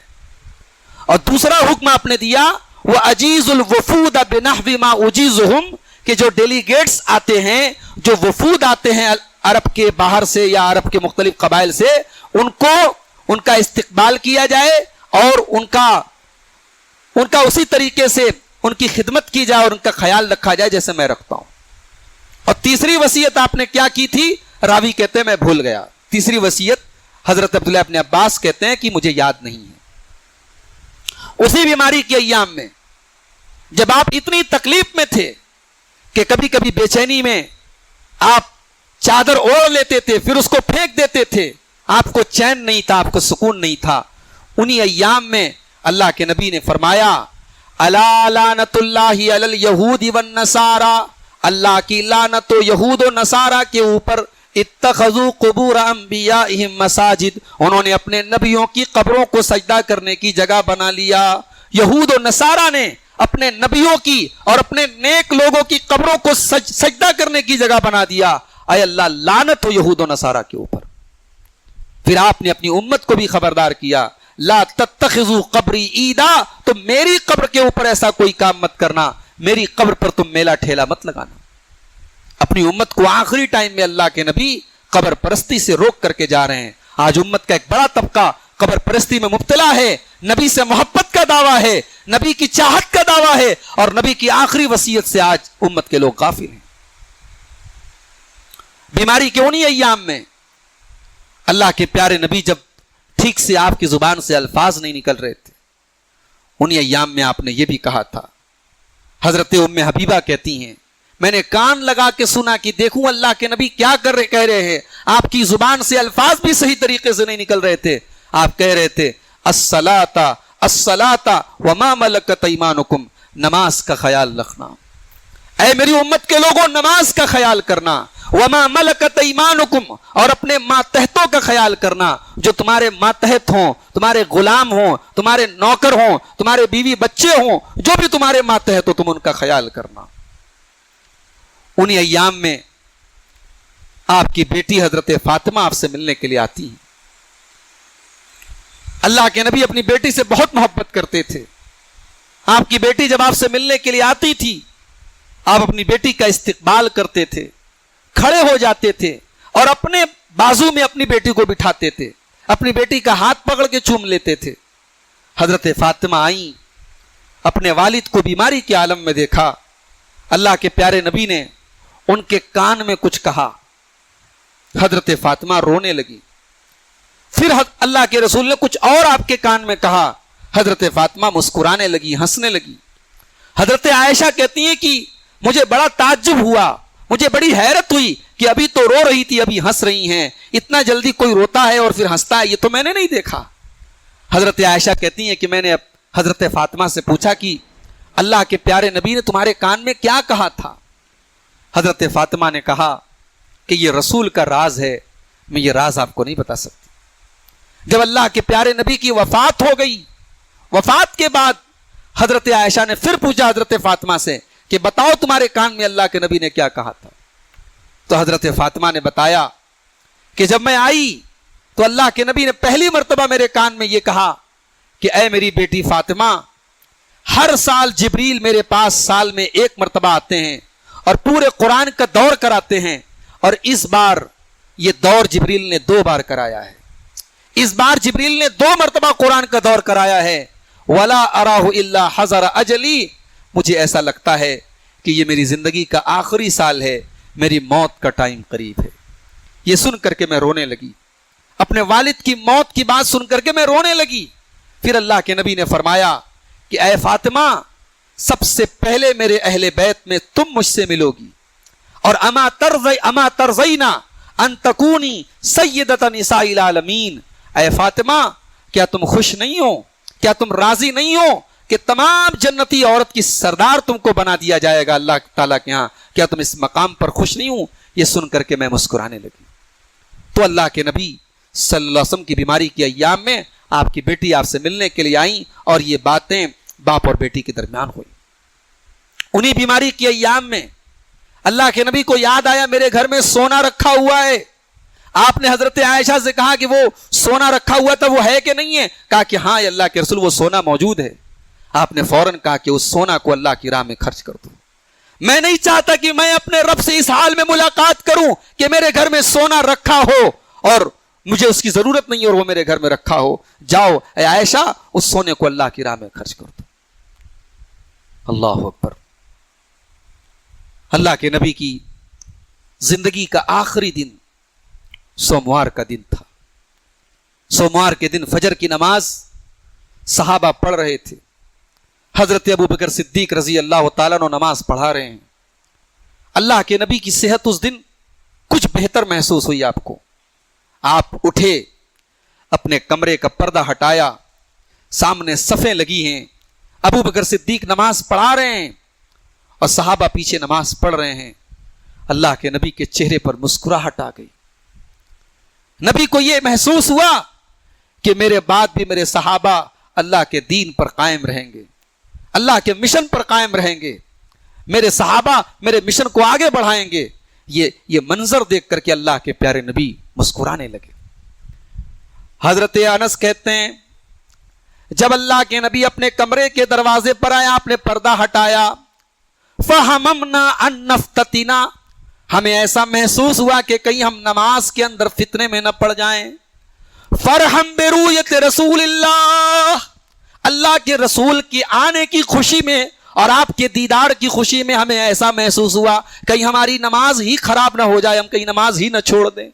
اور دوسرا حکم آپ نے دیا وہ اجیز الوفود بنحو ما اجیزہم، کہ جو ڈیلیگیٹس آتے ہیں، جو وفود آتے ہیں عرب کے باہر سے یا عرب کے مختلف قبائل سے، ان کا استقبال کیا جائے اور ان کا اسی طریقے سے ان کی خدمت کی جائے اور ان کا خیال رکھا جائے جیسے میں رکھتا ہوں. اور تیسری وصیت آپ نے کیا کی تھی؟ راوی کہتے ہیں میں بھول گیا. تیسری وصیت حضرت عبداللہ ابن عباس کہتے ہیں کہ مجھے یاد نہیں ہے. اسی بیماری کے ایام میں جب آپ اتنی تکلیف میں تھے کہ کبھی کبھی بے چینی میں آپ چادر اوڑھ لیتے تھے پھر اس کو پھینک دیتے تھے, آپ کو چین نہیں تھا, آپ کو سکون نہیں تھا, انہی ایام میں اللہ کے نبی نے فرمایا الا لعنت اللہ علی الیہود والنصارى, اللہ کی لعنت و یہود و نصارہ کے اوپر, اتخذوا قبور انبیائہم مساجد, انہوں نے اپنے نبیوں کی قبروں کو سجدہ کرنے کی جگہ بنا لیا. یہود و نصارہ نے اپنے نبیوں کی اور اپنے نیک لوگوں کی قبروں کو سجدہ کرنے کی جگہ بنا دیا. اے اللہ لعنت ہو یہود و نصارہ کے اوپر. پھر آپ نے اپنی امت کو بھی خبردار کیا لا تتخذوا قبری عیدا, تو میری قبر کے اوپر ایسا کوئی کام مت کرنا, میری قبر پر تم میلہ ٹھیلا مت لگانا. اپنی امت کو آخری ٹائم میں اللہ کے نبی قبر پرستی سے روک کر کے جا رہے ہیں. آج امت کا ایک بڑا طبقہ قبر پرستی میں مبتلا ہے, نبی سے محبت کا دعویٰ ہے, نبی کی چاہت کا دعویٰ ہے, اور نبی کی آخری وصیت سے آج امت کے لوگ غافل ہیں. بیماری کے انہی ایام میں اللہ کے پیارے نبی جب ٹھیک سے آپ کی زبان سے الفاظ نہیں نکل رہے تھے, انہی ایام میں آپ نے یہ بھی کہا تھا. حضرت ام حبیبہ کہتی ہیں میں نے کان لگا کے سنا کہ دیکھوں اللہ کے نبی کیا کہہ رہے ہیں. آپ کی زبان سے الفاظ بھی صحیح طریقے سے نہیں نکل رہے تھے. آپ کہہ رہے تھے الصلاۃ الصلاۃ وما ملکت ایمانکم, نماز کا خیال رکھنا. اے میری امت کے لوگوں نماز کا خیال کرنا. وما ملکت ایمانکم, اور اپنے ماتحتوں کا خیال کرنا, جو تمہارے ماتحت ہوں, تمہارے غلام ہوں, تمہارے نوکر ہوں, تمہارے بیوی بچے ہوں, جو بھی تمہارے ماتحت ہو تم ان کا خیال کرنا. انہی ایام میں آپ کی بیٹی حضرت فاطمہ آپ سے ملنے کے لیے آتی ہیں. اللہ کے نبی اپنی بیٹی سے بہت محبت کرتے تھے. آپ کی بیٹی جب آپ سے ملنے کے لیے آتی تھی آپ اپنی بیٹی کا استقبال کرتے تھے, کھڑے ہو جاتے تھے اور اپنے بازو میں اپنی بیٹی کو بٹھاتے تھے, اپنی بیٹی کا ہاتھ پکڑ کے چوم لیتے تھے. حضرت فاطمہ آئیں, اپنے والد کو بیماری کے عالم میں دیکھا. اللہ کے پیارے نبی نے ان کے کان میں کچھ کہا, حضرت فاطمہ رونے لگی. پھر اللہ کے رسول نے کچھ اور آپ کے کان میں کہا, حضرت فاطمہ مسکرانے لگی, ہنسنے لگی. حضرت عائشہ کہتی ہیں کہ مجھے بڑا تعجب ہوا, مجھے بڑی حیرت ہوئی کہ ابھی تو رو رہی تھی ابھی ہنس رہی ہیں, اتنا جلدی کوئی روتا ہے اور پھر ہنستا ہے, یہ تو میں نے نہیں دیکھا. حضرت عائشہ کہتی ہیں کہ میں نے حضرت فاطمہ سے پوچھا کہ اللہ کے پیارے نبی نے تمہارے کان میں کیا کہا تھا؟ حضرت فاطمہ نے کہا کہ یہ رسول کا راز ہے, میں یہ راز آپ کو نہیں بتا سکتی. جب اللہ کے پیارے نبی کی وفات ہو گئی, وفات کے بعد حضرت عائشہ نے پھر پوچھا حضرت فاطمہ سے کہ بتاؤ تمہارے کان میں اللہ کے نبی نے کیا کہا تھا. تو حضرت فاطمہ نے بتایا کہ جب میں آئی تو اللہ کے نبی نے پہلی مرتبہ میرے کان میں یہ کہا کہ اے میری بیٹی فاطمہ, ہر سال جبریل میرے پاس سال میں ایک مرتبہ آتے ہیں اور پورے قرآن کا دور کراتے ہیں, اور اس بار یہ دور جبریل نے 2 بار کرایا ہے. اس بار جبریل نے 2 مرتبہ قرآن کا دور کرایا ہے. ولا اراہ الا حضر اجلی, مجھے ایسا لگتا ہے کہ یہ میری زندگی کا آخری سال ہے, میری موت کا ٹائم قریب ہے. یہ سن کر کے میں رونے لگی, اپنے والد کی موت کی بات سن کر کے میں رونے لگی. پھر اللہ کے نبی نے فرمایا کہ اے فاطمہ, سب سے پہلے میرے اہل بیت میں تم مجھ سے ملو گی, اور اما ترضینا ان تکونی سیدۃ نساء العالمین. اے فاطمہ, کیا تم خوش نہیں ہو, کیا تم راضی نہیں ہو کہ تمام جنتی عورت کی سردار تم کو بنا دیا جائے گا اللہ تعالیٰ کے ہاں, کیا تم اس مقام پر خوش نہیں ہو؟ یہ سن کر کے میں مسکرانے لگی. تو اللہ کے نبی صلی اللہ علیہ وسلم کی بیماری کے ایام میں آپ کی بیٹی آپ سے ملنے کے لیے آئیں, اور یہ باتیں باپ اور بیٹی کے درمیان ہوئی. انہی بیماری کے ایام میں اللہ کے نبی کو یاد آیا میرے گھر میں سونا رکھا ہوا ہے. آپ نے حضرت عائشہ سے کہا کہ وہ سونا رکھا ہوا تھا وہ ہے کہ نہیں ہے؟ کہا کہ ہاں اللہ کے رسول وہ سونا موجود ہے. آپ نے فوراً کہا کہ اس سونا کو اللہ کی راہ میں خرچ کر دو. میں نہیں چاہتا کہ میں اپنے رب سے اس حال میں ملاقات کروں کہ میرے گھر میں سونا رکھا ہو اور مجھے اس کی ضرورت نہیں اور وہ میرے گھر میں رکھا ہو. جاؤ اے عائشہ اس سونے کو اللہ کی راہ میں خرچ کر دو. اللہ اکبر. اللہ کے نبی کی زندگی کا آخری دن سوموار کا دن تھا. سوموار کے دن فجر کی نماز صحابہ پڑھ رہے تھے. حضرت ابوبکر صدیق رضی اللہ تعالیٰ عنہ نماز پڑھا رہے ہیں. اللہ کے نبی کی صحت اس دن کچھ بہتر محسوس ہوئی آپ کو. آپ اٹھے, اپنے کمرے کا پردہ ہٹایا, سامنے صفیں لگی ہیں, ابوبکر صدیق نماز پڑھا رہے ہیں اور صحابہ پیچھے نماز پڑھ رہے ہیں. اللہ کے نبی کے چہرے پر مسکراہٹ آ گئی. نبی کو یہ محسوس ہوا کہ میرے بعد بھی میرے صحابہ اللہ کے دین پر قائم رہیں گے, اللہ کے مشن پر قائم رہیں گے, میرے صحابہ میرے مشن کو آگے بڑھائیں گے. یہ منظر دیکھ کر کے اللہ کے پیارے نبی مسکرانے لگے. حضرت انس کہتے ہیں جب اللہ کے نبی اپنے کمرے کے دروازے پر آیا, آپ نے پردہ ہٹایا, فہممنا ان نفتتنا, ہمیں ایسا محسوس ہوا کہ کہیں ہم نماز کے اندر فتنے میں نہ پڑ جائیں. فرحم برؤیت رسول اللہ, اللہ کے رسول کی آنے کی خوشی میں اور آپ کے دیدار کی خوشی میں ہمیں ایسا محسوس ہوا کہیں ہماری نماز ہی خراب نہ ہو جائے, ہم کہیں نماز ہی نہ چھوڑ دیں.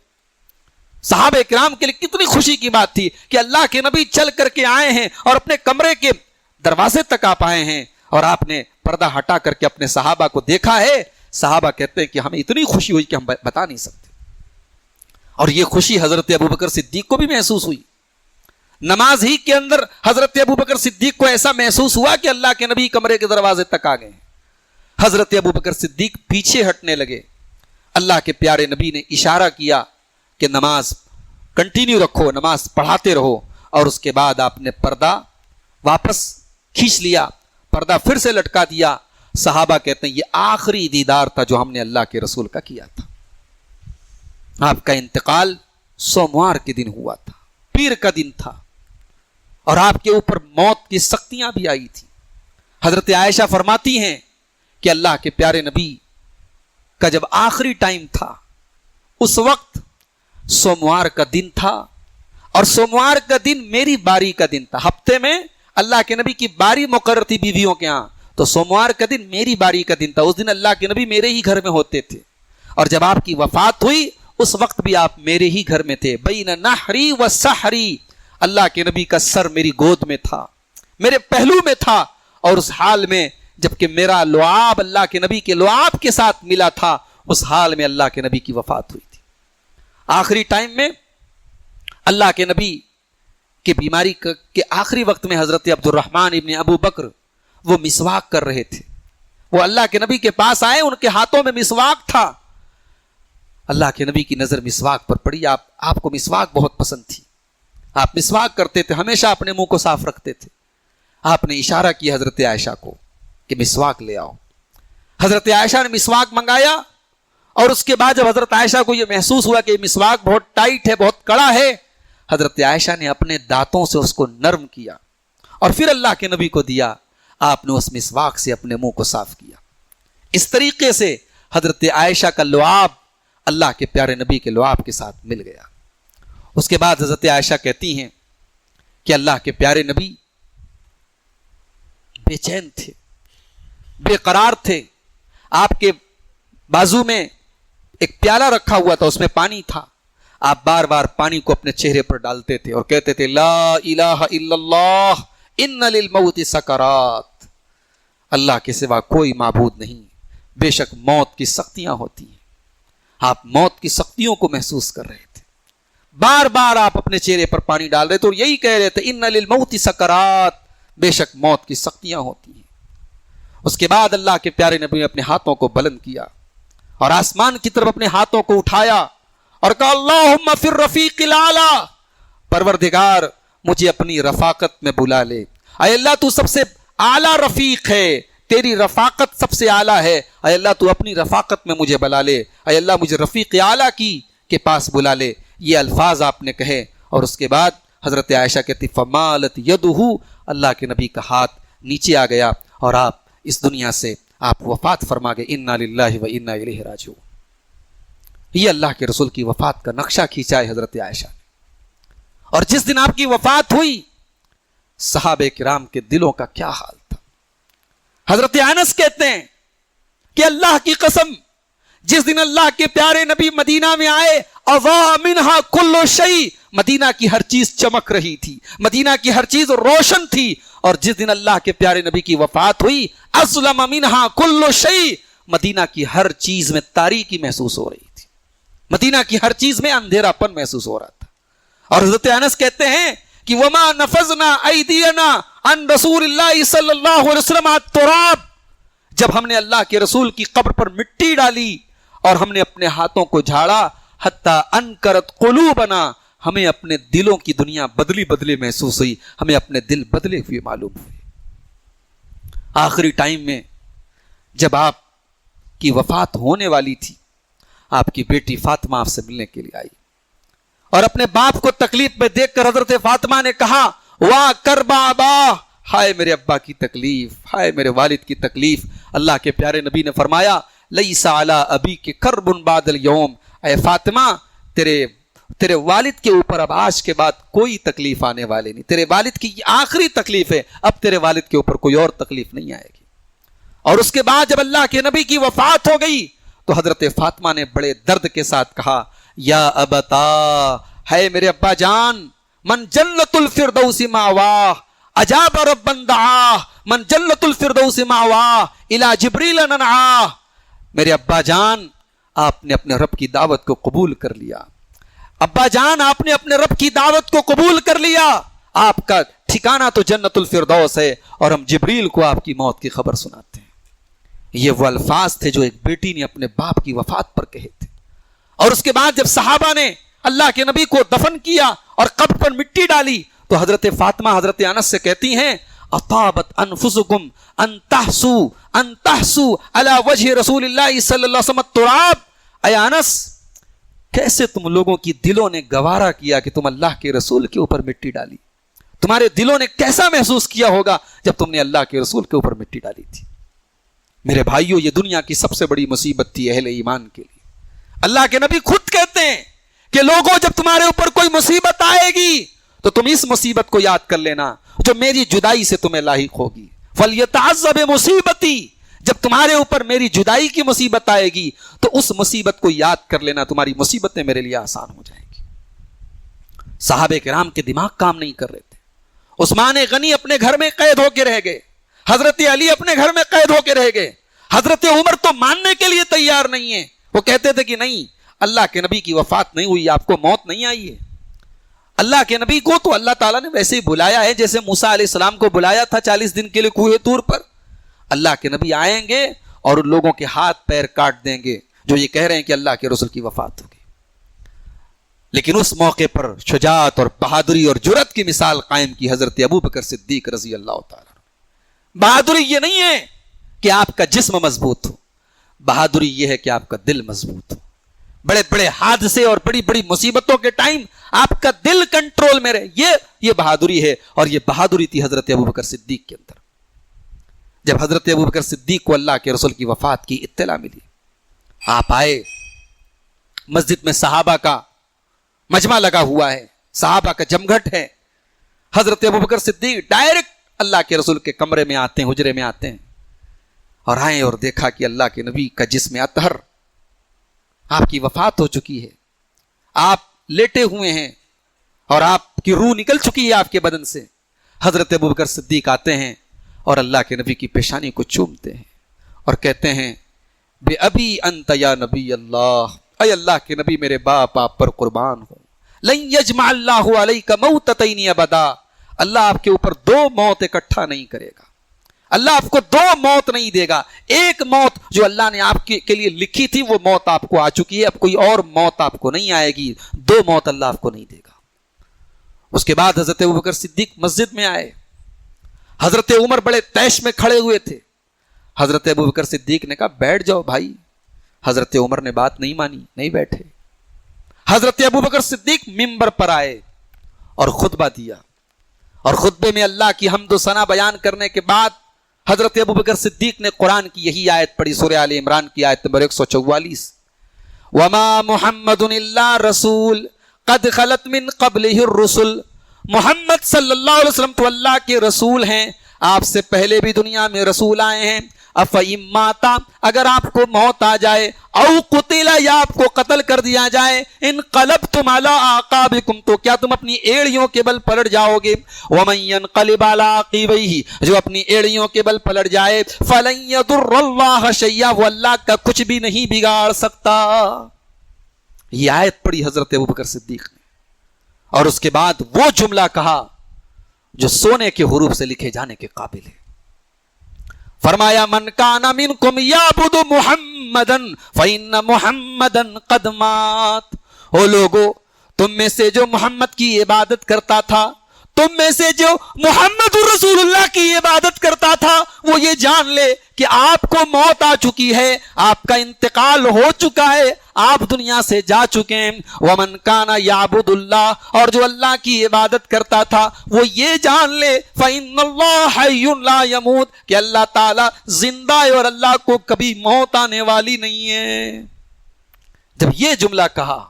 صحابہ کرام کے لیے کتنی خوشی کی بات تھی کہ اللہ کے نبی چل کر کے آئے ہیں اور اپنے کمرے کے دروازے تک آپ آئے ہیں اور آپ نے پردہ ہٹا کر کے اپنے صحابہ کو دیکھا ہے. صحابہ کہتے ہیں کہ ہمیں اتنی خوشی ہوئی کہ ہم بتا نہیں سکتے. اور یہ خوشی حضرت ابوبکر صدیق کو بھی محسوس ہوئی. نماز ہی کے اندر حضرت ابوبکر صدیق کو ایسا محسوس ہوا کہ اللہ کے نبی کمرے کے دروازے تک آ گئے. حضرت ابوبکر صدیق پیچھے ہٹنے لگے. اللہ کے پیارے نبی نے اشارہ کیا کہ نماز کنٹینیو رکھو, نماز پڑھاتے رہو. اور اس کے بعد آپ نے پردہ واپس کھینچ لیا, پردہ پھر سے لٹکا دیا. صحابہ کہتے ہیں یہ آخری دیدار تھا جو ہم نے اللہ کے رسول کا کیا تھا. آپ کا انتقال سوموار کے دن ہوا تھا, پیر کا دن تھا, اور آپ کے اوپر موت کی سختیاں بھی آئی تھی. حضرت عائشہ فرماتی ہیں کہ اللہ کے پیارے نبی کا جب آخری ٹائم تھا اس وقت سوموار کا دن تھا, اور سوموار کا دن میری باری کا دن تھا. ہفتے میں اللہ کے نبی کی باری مقرر تھی بیویوں کے ہاں, تو سوموار کا دن میری باری کا دن تھا. اس دن اللہ کے نبی میرے ہی گھر میں ہوتے تھے, اور جب آپ کی وفات ہوئی اس وقت بھی آپ میرے ہی گھر میں تھے. بین نحری و سحری, اللہ کے نبی کا سر میری گود میں تھا, میرے پہلو میں تھا, اور اس حال میں جبکہ میرا لعاب اللہ کے نبی کے لعاب کے ساتھ ملا تھا, اس حال میں اللہ کے نبی کی وفات ہوئی تھی. آخری ٹائم میں اللہ کے نبی کی بیماری کے آخری وقت میں حضرت عبد الرحمن ابن ابو بکر وہ مسواک کر رہے تھے. وہ اللہ کے نبی کے پاس آئے, ان کے ہاتھوں میں مسواک تھا. اللہ کے نبی کی نظر مسواک پر پڑی. آپ کو مسواک بہت پسند تھی, آپ مسواک کرتے تھے, ہمیشہ اپنے منہ کو صاف رکھتے تھے. آپ نے اشارہ کیا حضرت عائشہ کو کہ مسواک لے آؤ. حضرت عائشہ نے مسواک منگایا, اور اس کے بعد جب حضرت عائشہ کو یہ محسوس ہوا کہ مسواک بہت ٹائٹ ہے, بہت کڑا ہے, حضرت عائشہ نے اپنے دانتوں سے اس کو نرم کیا اور پھر اللہ کے نبی کو دیا. آپ نے اس مسواک سے اپنے منہ کو صاف کیا. اس طریقے سے حضرت عائشہ کا لعاب اللہ کے پیارے نبی کے لعاب کے ساتھ مل گیا. اس کے بعد حضرت عائشہ کہتی ہیں کہ اللہ کے پیارے نبی بے چین تھے, بے قرار تھے. آپ کے بازو میں ایک پیالہ رکھا ہوا تھا, اس میں پانی تھا. آپ بار بار پانی کو اپنے چہرے پر ڈالتے تھے اور کہتے تھے لا الہ الا اللہ ان للموت سکرات, اللہ کے سوا کوئی معبود نہیں, بے شک موت کی سختیاں ہوتی ہیں. آپ موت کی سختیوں کو محسوس کر رہے تھے. بار بار آپ اپنے چہرے پر پانی ڈال رہے تھے اور یہی کہہ رہے تھے ان للموت سکرات, بے شک موت کی سختیاں ہوتی ہیں. اس کے بعد اللہ کے پیارے نبی نے اپنے ہاتھوں کو بلند کیا اور آسمان کی طرف اپنے ہاتھوں کو اٹھایا اور کہا اللہم فی الرفیق الاعلی, پروردگار مجھے اپنی رفاقت میں بلا لے. اے اللہ تو سب سے اعلیٰ رفیق ہے, تیری رفاقت سب سے اعلیٰ ہے. اے اللہ تو اپنی رفاقت میں مجھے بلا لے. اے اللہ مجھے رفیق اعلیٰ کے پاس بلا لے. یہ الفاظ آپ نے کہے, اور اس کے بعد حضرت عائشہ کہتی فمالت یدہ, اللہ کے نبی کا ہاتھ نیچے آ گیا اور آپ اس دنیا سے آپ وفات فرما گئے. انا للہ و انا الیہ راجعون. یہ اللہ کے رسول کی وفات کا نقشہ کھینچا ہے حضرت عائشہ نے. اور جس دن آپ کی وفات ہوئی صحابہ کرام کے دلوں کا کیا حال تھا. حضرت انس کہتے ہیں کہ اللہ کی قسم جس دن اللہ کے پیارے نبی مدینہ میں آئے اضاء منہا کل شیء، مدینہ کی ہر چیز چمک رہی تھی، مدینہ کی ہر چیز روشن تھی، اور جس دن اللہ کے پیارے نبی کی وفات ہوئی اظلم منہا کل شیء، مدینہ کی ہر چیز میں تاریکی محسوس ہو رہی تھی، مدینہ کی ہر چیز میں اندھیرا پن محسوس ہو رہا تھا۔ اور حضرت انس کہتے ہیں کہ وما نفذنا ایدینا عن رسول اللہ صلی اللہ علیہ وسلم التراب، جب ہم نے اللہ کے رسول کی قبر پر مٹی ڈالی اور ہم نے اپنے ہاتھوں کو جھاڑا، حتی انکرت قلوبنا، ہمیں اپنے دلوں کی دنیا بدلی محسوس ہوئی، ہمیں اپنے دل بدلے ہوئے معلوم ہوئے۔ آخری ٹائم میں جب آپ کی وفات ہونے والی تھی، آپ کی بیٹی فاطمہ آپ سے ملنے کے لیے آئی اور اپنے باپ کو تکلیف میں دیکھ کر حضرت فاطمہ نے کہا واہ کربا ابا، ہائے میرے ابا کی تکلیف، ہائے میرے والد کی تکلیف۔ اللہ کے پیارے نبی نے فرمایا لیس علی ابیک کرب بعد اليوم، اے فاطمہ تیرے والد کے اوپر اب آج کے بعد کوئی تکلیف آنے والی نہیں، تیرے والد کی یہ آخری تکلیف ہے، اب تیرے والد کے اوپر کوئی اور تکلیف نہیں آئے گی۔ اور اس کے بعد جب اللہ کے نبی کی وفات ہو گئی تو حضرت فاطمہ نے بڑے درد کے ساتھ کہا یا ابتا، ہے میرے ابا جان، من جنت الفردوس ماواہ اجاب ربا دعاہ، من جنت الفردوس ماواہ الی جبریل ننعاہ، میرے ابا جان آپ نے اپنے رب کی دعوت کو قبول کر لیا، ابا جان آپ نے اپنے رب کی دعوت کو قبول کر لیا، آپ کا ٹھکانہ تو جنت الفردوس ہے، اور ہم جبریل کو آپ کی موت کی خبر سناتے ہیں۔ یہ وہ الفاظ تھے جو ایک بیٹی نے اپنے باپ کی وفات پر کہے تھے۔ اور اس کے بعد جب صحابہ نے اللہ کے نبی کو دفن کیا اور قبر پر مٹی ڈالی تو حضرت فاطمہ حضرت انس سے کہتی ہیں اطابت انفسکم ان تحسو علی وجہ رسول اللہ صلی اللہ علیہ وسلم التراب، اے انس کیسے تم لوگوں کی دلوں نے گوارا کیا کہ تم اللہ کے رسول کے اوپر مٹی ڈالی، تمہارے دلوں نے کیسا محسوس کیا ہوگا جب تم نے اللہ کے رسول کے اوپر مٹی ڈالی تھی۔ میرے بھائیوں، یہ دنیا کی سب سے بڑی مصیبت تھی اہل ایمان کے لیے۔ اللہ کے نبی خود کہتے ہیں کہ لوگوں جب تمہارے اوپر کوئی مصیبت آئے گی تو تم اس مصیبت کو یاد کر لینا جو میری جدائی سے تمہیں لاحق ہوگی، فَلْيَتَعَذَّبْ مُصِيبَتِي، جب تمہارے اوپر میری جدائی کی مصیبت آئے گی تو اس مصیبت کو یاد کر لینا، تمہاری مصیبتیں میرے لیے آسان ہو جائیں گی۔ صحابہ کرام کے دماغ کام نہیں کر رہے تھے۔ عثمان غنی اپنے گھر میں قید ہو کے رہ گئے، حضرت علی اپنے گھر میں قید ہو کے رہ گئے، حضرت عمر تو ماننے کے لیے تیار نہیں ہے، وہ کہتے تھے کہ نہیں، اللہ کے نبی کی وفات نہیں ہوئی، آپ کو موت نہیں آئی ہے۔ اللہ کے نبی کو تو اللہ تعالیٰ نے ویسے ہی بلایا ہے جیسے موسیٰ علیہ السلام کو بلایا تھا 40 دن کے لیے کوہ طور پر۔ اللہ کے نبی آئیں گے اور ان لوگوں کے ہاتھ پیر کاٹ دیں گے جو یہ کہہ رہے ہیں کہ اللہ کے رسول کی وفات ہوگی۔ لیکن اس موقع پر شجاعت اور بہادری اور جرأت کی مثال قائم کی حضرت ابوبکر صدیق رضی اللہ تعالیٰ۔ بہادری یہ نہیں ہے کہ آپ کا جسم مضبوط ہو، بہادری یہ ہے کہ آپ کا دل مضبوط ہو۔ بڑے بڑے حادثے اور بڑی بڑی مصیبتوں کے ٹائم آپ کا دل کنٹرول میں رہے، یہ بہادری ہے، اور یہ بہادری تھی حضرت ابوبکر صدیق کے اندر۔ جب حضرت ابوبکر صدیق کو اللہ کے رسول کی وفات کی اطلاع ملی، آپ آئے، مسجد میں صحابہ کا مجمع لگا ہوا ہے، صحابہ کا جمگھٹ ہے، حضرت ابوبکر صدیق ڈائریکٹ اللہ کے رسول کے کمرے میں آتے ہیں، حجرے میں آتے ہیں، اور آئے اور دیکھا کہ اللہ کے نبی کا جسم اطہر، آپ کی وفات ہو چکی ہے، آپ لیٹے ہوئے ہیں اور آپ کی روح نکل چکی ہے آپ کے بدن سے۔ حضرت ابوبکر صدیق آتے ہیں اور اللہ کے نبی کی پیشانی کو چومتے ہیں اور کہتے ہیں بے ابی انت یا نبی اللہ، اے اللہ کے نبی میرے باپ آپ پر قربان ہوں، لن یجمع اللہ علیک موتتین ابدا، اللہ آپ کے اوپر 2 موت اکٹھا نہیں کرے گا، اللہ آپ کو 2 موت نہیں دے گا، ایک موت جو اللہ نے آپ کے لیے لکھی تھی وہ موت آپ کو آ چکی ہے، اب کوئی اور موت آپ کو نہیں آئے گی، 2 موت اللہ آپ کو نہیں دے گا۔ اس کے بعد حضرت ابوبکر صدیق مسجد میں آئے، حضرت عمر بڑے طیش میں کھڑے ہوئے تھے، حضرت ابوبکر صدیق نے کہا بیٹھ جاؤ بھائی، حضرت عمر نے بات نہیں مانی، نہیں بیٹھے۔ حضرت ابوبکر صدیق منبر پر آئے اور خطبہ دیا، اور خطبے میں اللہ کی حمد و ثنا بیان کرنے کے بعد حضرت ابوبکر صدیق نے قرآن کی یہی آیت پڑھی، سورہ آل عمران کی آیت نمبر 144، وَمَا مُحَمَّدٌ إِلَّا رَسُولٌ قَدْ خَلَتْ مِن قَبْلِهِ الرُّسُلُ، محمد صلی اللہ علیہ وسلم تو اللہ کے رسول ہیں، آپ سے پہلے بھی دنیا میں رسول آئے ہیں، افئم ماتا اگر آپ کو موت آ جائے، او قتل یا آپ کو قتل کر دیا جائے، انقلبتم علی اعقابکم تو کیا تم اپنی ایڑیوں کے بل پلٹ جاؤ گے، ومن ينقلب علی عقبیہ جو اپنی ایڑیوں کے بل پلٹ جائے، فلن یضر اللہ شیئا وہ اللہ کا کچھ بھی نہیں بگاڑ سکتا۔ یہ آیت پڑھی حضرت ابوبکر صدیق نے، اور اس کے بعد وہ جملہ کہا جو سونے کے حروف سے لکھے جانے کے قابل ہے۔ فرمایا من کان منکم یعبد محمدا فإن محمدا قد مات، او لوگو تم میں سے جو محمد کی عبادت کرتا تھا، تم میں سے جو محمد رسول اللہ کی عبادت کرتا تھا، وہ یہ جان لے کہ آپ کو موت آ چکی ہے، آپ کا انتقال ہو چکا ہے، آپ دنیا سے جا چکے ہیں۔ ومن کان یعبد اللہ اور جو اللہ کی عبادت کرتا تھا وہ یہ جان لے فإن اللہ حی لا یموت کہ اللہ تعالی زندہ ہے اور اللہ کو کبھی موت آنے والی نہیں ہے۔ جب یہ جملہ کہا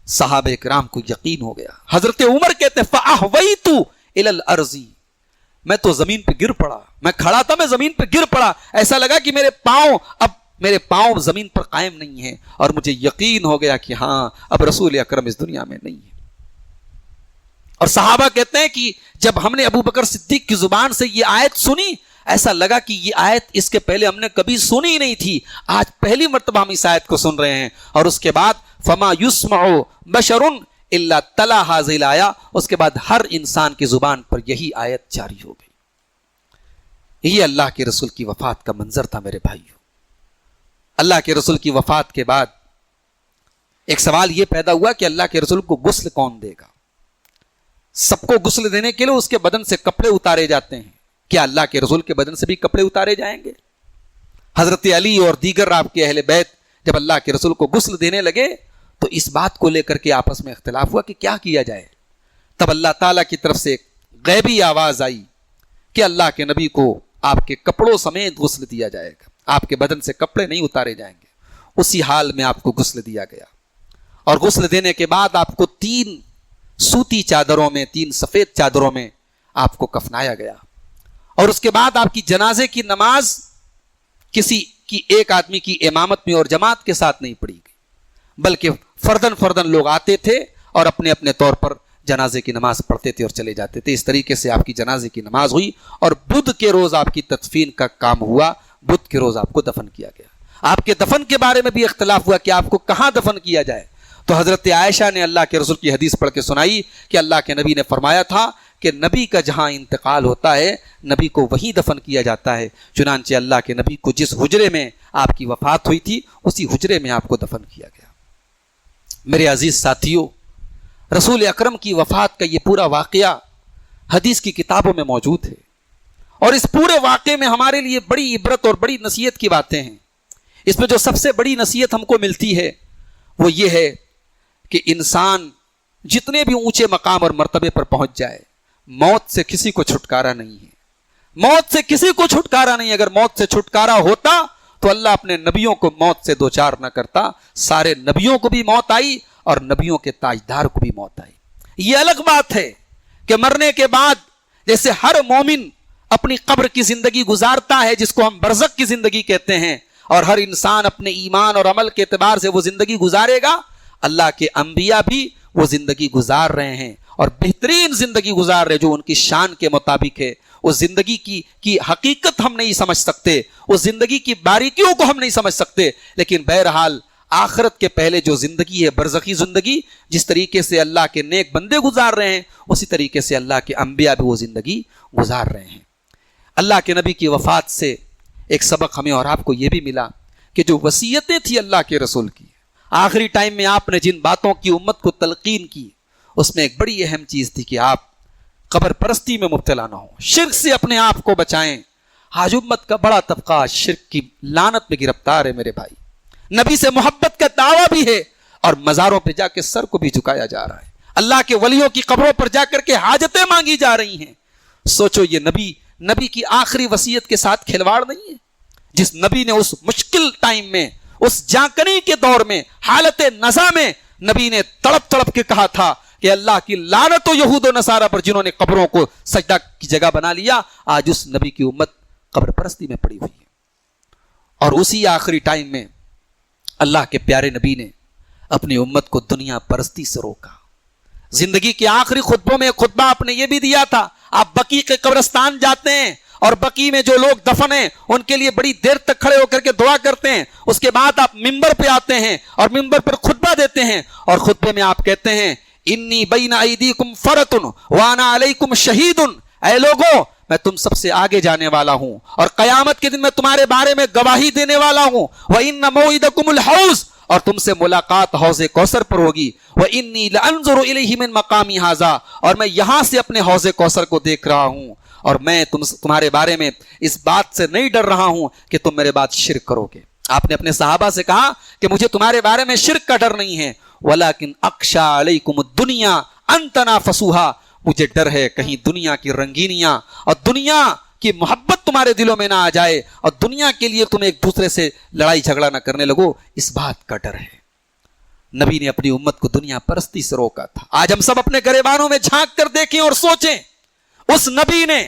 صحابہ کرام کو یقین ہو گیا۔ حضرت عمر کہتے ہیں فأحویت الی الارض، میں تو زمین پہ گر پڑا، میں کھڑا تھا میں زمین پہ گر پڑا، ایسا لگا کہ میرے پاؤں زمین پر قائم نہیں ہیں، اور مجھے یقین ہو گیا کہ ہاں اب رسول اکرم اس دنیا میں نہیں ہے۔ اور صحابہ کہتے ہیں کہ جب ہم نے ابو بکر صدیق کی زبان سے یہ آیت سنی، ایسا لگا کہ یہ آیت اس کے پہلے ہم نے کبھی سنی نہیں تھی، آج پہلی مرتبہ ہم اس آیت کو سن رہے ہیں۔ اور اس کے بعد فما یسمع بشر الا تلا هذه الآیہ، اس کے بعد ہر انسان کی زبان پر یہی آیت جاری ہو گئی۔ یہ اللہ کے رسول کی وفات کا منظر تھا میرے بھائیوں۔ اللہ کے رسول کی وفات کے بعد ایک سوال یہ پیدا ہوا کہ اللہ کے رسول کو غسل کون دے گا؟ سب کو غسل دینے کے لیے اس کے بدن سے کپڑے اتارے جاتے ہیں، کیا اللہ کے رسول کے بدن سے بھی کپڑے اتارے جائیں گے؟ حضرت علی اور دیگر آپ کے اہل بیت جب اللہ کے رسول کو غسل دینے لگے تو اس بات کو لے کر کے آپس میں اختلاف ہوا کہ کیا کیا جائے۔ تب اللہ تعالیٰ کی طرف سے ایک غیبی آواز آئی کہ اللہ کے نبی کو آپ کے کپڑوں سمیت غسل دیا جائے گا، آپ کے بدن سے کپڑے نہیں اتارے جائیں گے۔ اسی حال میں آپ کو غسل دیا گیا، اور غسل دینے کے بعد آپ کو 3 سوتی چادروں میں، 3 سفید چادروں میں آپ کو کفنایا گیا، اور اس کے بعد آپ کی جنازے کی نماز کسی کی ایک آدمی کی امامت میں اور جماعت کے ساتھ نہیں پڑھی گئی، بلکہ فردن لوگ آتے تھے اور اپنے اپنے طور پر جنازے کی نماز پڑھتے تھے اور چلے جاتے تھے۔ اس طریقے سے آپ کی جنازے کی نماز ہوئی، اور بدھ کے روز آپ کی تدفین کا کام ہوا، بدھ کے روز آپ کو دفن کیا گیا۔ آپ کے دفن کے بارے میں بھی اختلاف ہوا کہ آپ کو کہاں دفن کیا جائے، تو حضرت عائشہ نے اللہ کے رسول کی حدیث پڑھ کے سنائی کہ اللہ کے نبی نے فرمایا تھا کہ نبی کا جہاں انتقال ہوتا ہے نبی کو وہیں دفن کیا جاتا ہے، چنانچہ اللہ کے نبی کو جس حجرے میں آپ کی وفات ہوئی تھی اسی حجرے میں آپ کو دفن کیا گیا۔ میرے عزیز ساتھیوں، رسول اکرم کی وفات کا یہ پورا واقعہ حدیث کی کتابوں میں موجود ہے، اور اس پورے واقعے میں ہمارے لیے بڑی عبرت اور بڑی نصیحت کی باتیں ہیں۔ اس میں جو سب سے بڑی نصیحت ہم کو ملتی ہے وہ یہ ہے کہ انسان جتنے بھی اونچے مقام اور مرتبے پر پہنچ جائے، موت سے کسی کو چھٹکارا نہیں ہے، موت سے کسی کو چھٹکارا نہیں۔ اگر موت سے چھٹکارا ہوتا تو اللہ اپنے نبیوں کو موت سے دوچار نہ کرتا۔ سارے نبیوں کو بھی موت آئی اور نبیوں کے تاجدار کو بھی موت آئی۔ یہ الگ بات ہے کہ مرنے کے بعد جیسے ہر مومن اپنی قبر کی زندگی گزارتا ہے جس کو ہم برزخ کی زندگی کہتے ہیں، اور ہر انسان اپنے ایمان اور عمل کے اعتبار سے وہ زندگی گزارے گا، اللہ کے انبیاء بھی وہ زندگی گزار رہے ہیں، اور بہترین زندگی گزار رہے جو ان کی شان کے مطابق ہے۔ اس زندگی کی حقیقت ہم نہیں سمجھ سکتے، اس زندگی کی باریکیوں کو ہم نہیں سمجھ سکتے، لیکن بہرحال آخرت کے پہلے جو زندگی ہے برزخی زندگی، جس طریقے سے اللہ کے نیک بندے گزار رہے ہیں اسی طریقے سے اللہ کے انبیاء بھی وہ زندگی گزار رہے ہیں۔ اللہ کے نبی کی وفات سے ایک سبق ہمیں اور آپ کو یہ بھی ملا کہ جو وصیتیں تھی اللہ کے رسول کی، آخری ٹائم میں آپ نے جن باتوں کی امت کو تلقین کی، اس میں ایک بڑی اہم چیز تھی کہ آپ قبر پرستی میں مبتلا نہ ہوں، شرک سے اپنے آپ کو بچائیں۔ آج امت کا بڑا طبقہ شرک کی لعنت میں گرفتار ہے میرے بھائی، نبی سے محبت کا دعویٰ بھی ہے اور مزاروں پہ جا کے سر کو بھی جھکایا جا رہا ہے، اللہ کے ولیوں کی قبروں پر جا کر کے حاجتیں مانگی جا رہی ہیں۔ سوچو یہ نبی کی آخری وصیت کے ساتھ کھلواڑ نہیں ہے؟ جس نبی نے اس مشکل ٹائم میں، اس جانکنی کے دور میں، حالت نزا میں، نبی نے تڑپ تڑپ کے کہا تھا کہ اللہ کی لعنت ہو یہود و نصارہ پر جنہوں نے قبروں کو سجدہ کی جگہ بنا لیا. آج اس نبی کی امت قبر پرستی میں پڑی ہوئی ہے. اور اسی آخری ٹائم میں اللہ کے پیارے نبی نے اپنی امت کو دنیا پرستی سے روکا. زندگی کے آخری خطبوں میں خطبہ آپ نے یہ بھی دیا تھا. آپ بقیع کے قبرستان جاتے ہیں اور بقیع میں جو لوگ دفن ہیں ان کے لیے بڑی دیر تک کھڑے ہو کر کے دعا کرتے ہیں. اس کے بعد آپ منبر پہ آتے ہیں اور منبر پر خطبہ دیتے ہیں اور خطبے میں آپ کہتے ہیں انی بین ایدیکم فرۃ وانا علیکم شہید. اے لوگوں میں تم سب سے آگے جانے والا ہوں اور قیامت کے دن میں تمہارے بارے میں گواہی دینے والا ہوں. وَإِنَّ مَوْعِدَكُمُ الْحَوْض اور تم سے ملاقات حوض کوثر پر ہوگی. وَإِنِّي لَأَنظُرُ إِلَيْهِ مِن مَقَامِ هَذَا اور میں یہاں سے اپنے حوض کوثر کو دیکھ رہا ہوں اور میں تمہارے بارے میں اس بات سے نہیں ڈر رہا ہوں کہ تم میرے بعد شرک کرو گے. آپ نے اپنے صحابہ سے کہا کہ مجھے تمہارے بارے میں شرک کا ڈر نہیں ہے. وَلَكِنْ أَخْشَىٰ عَلَيْكُمُ الدُّنْيَا أَن تَنَافَسُوهَا مجھے ڈر ہے کہیں دنیا کی رنگینیاں اور دنیا کی محبت تمہارے دلوں میں نہ آ جائے اور دنیا کے لیے تم ایک دوسرے سے لڑائی جھگڑا نہ کرنے لگو. اس بات کا ڈر ہے. نبی نے اپنی امت کو دنیا پرستی سے روکا تھا. آج ہم سب اپنے گریبانوں میں جھانک کر دیکھیں اور سوچیں اس نبی نے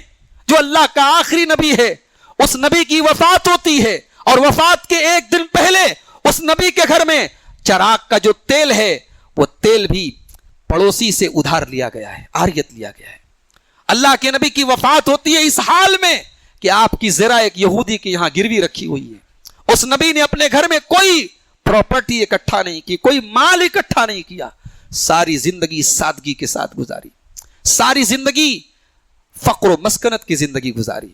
جو اللہ کا آخری نبی ہے, اس نبی کی وفات ہوتی ہے اور وفات کے ایک دن پہلے اس نبی کے گھر میں چراغ کا جو تیل ہے وہ تیل بھی پڑوسی سے ادھار لیا گیا ہے, عاریت لیا گیا ہے. اللہ کے نبی کی وفات ہوتی ہے اس حال میں کہ آپ کی زرہ ایک یہودی کے یہاں گروی رکھی ہوئی ہے. اس نبی نے اپنے گھر میں کوئی پراپرٹی اکٹھا نہیں کی, کوئی مال اکٹھا نہیں کیا. ساری زندگی سادگی کے ساتھ گزاری, ساری زندگی فقر و مسکنت کی زندگی گزاری.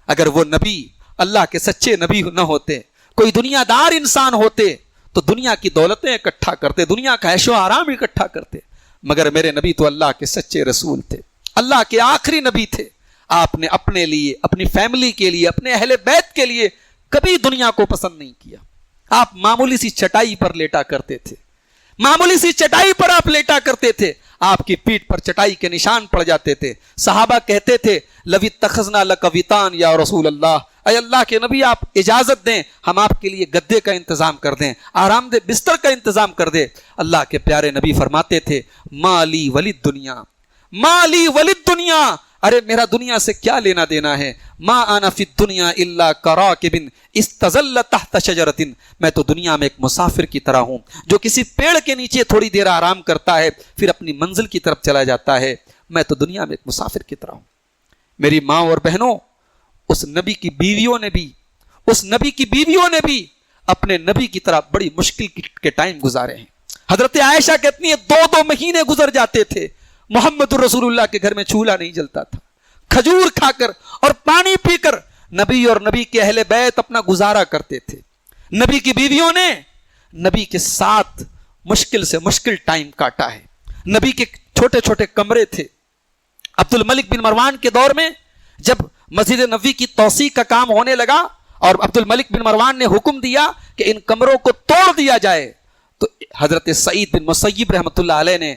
اگر وہ نبی اللہ کے سچے نبی نہ ہوتے, کوئی دنیا دار انسان ہوتے تو دنیا کی دولتیں اکٹھا کرتے, دنیا کا عیش و آرام اکٹھا کرتے. مگر میرے نبی تو اللہ کے سچے رسول تھے, اللہ کے آخری نبی تھے. آپ نے اپنے لیے, اپنی فیملی کے لیے, اپنے اہل بیت کے لیے کبھی دنیا کو پسند نہیں کیا. آپ معمولی سی چٹائی پر لیٹا کرتے تھے, معمولی سی چٹائی پر آپ لیٹا کرتے تھے, آپ کی پیٹھ پر چٹائی کے نشان پڑ جاتے تھے. صحابہ کہتے تھے لو اتخذنا لک وطان یا رسول اللہ, اے اللہ کے نبی آپ اجازت دیں ہم آپ کے لیے گدے کا انتظام کر دیں, آرام دہ بستر کا انتظام کر دیں. اللہ کے پیارے نبی فرماتے تھے مالی ولد دنیا, مالی ولد دنیا, ارے میرا دنیا سے کیا لینا دینا ہے. ما انا فی الدنیا الا کراکب استظل تحت شجرۃ, میں تو دنیا میں ایک مسافر کی طرح ہوں جو کسی پیڑ کے نیچے تھوڑی دیر آرام کرتا ہے پھر اپنی منزل کی طرف چلا جاتا ہے. میں تو دنیا میں ایک مسافر کی طرح ہوں. میری ماں اور بہنوں, اس نبی کی بیویوں نے بھی, اس نبی کی بیویوں نے بھی اپنے نبی کی طرح بڑی مشکل کے ٹائم گزارے ہیں. حضرت عائشہ کہتی ہیں 2 مہینے گزر جاتے تھے محمد رسول اللہ کے گھر میں چولہا نہیں جلتا تھا. کھجور کھا کر اور پانی پی کر نبی اور نبی کے اہل بیت اپنا گزارا کرتے تھے. نبی کی بیویوں نے نبی کے ساتھ مشکل سے مشکل ٹائم کاٹا ہے. نبی کے چھوٹے چھوٹے کمرے تھے. عبد الملک بن مروان کے دور میں جب مسجد نبوی کی توسیع کا کام ہونے لگا اور عبد الملک بن مروان نے حکم دیا کہ ان کمروں کو توڑ دیا جائے, تو حضرت سعید بن مسیب رحمۃ اللہ علیہ نے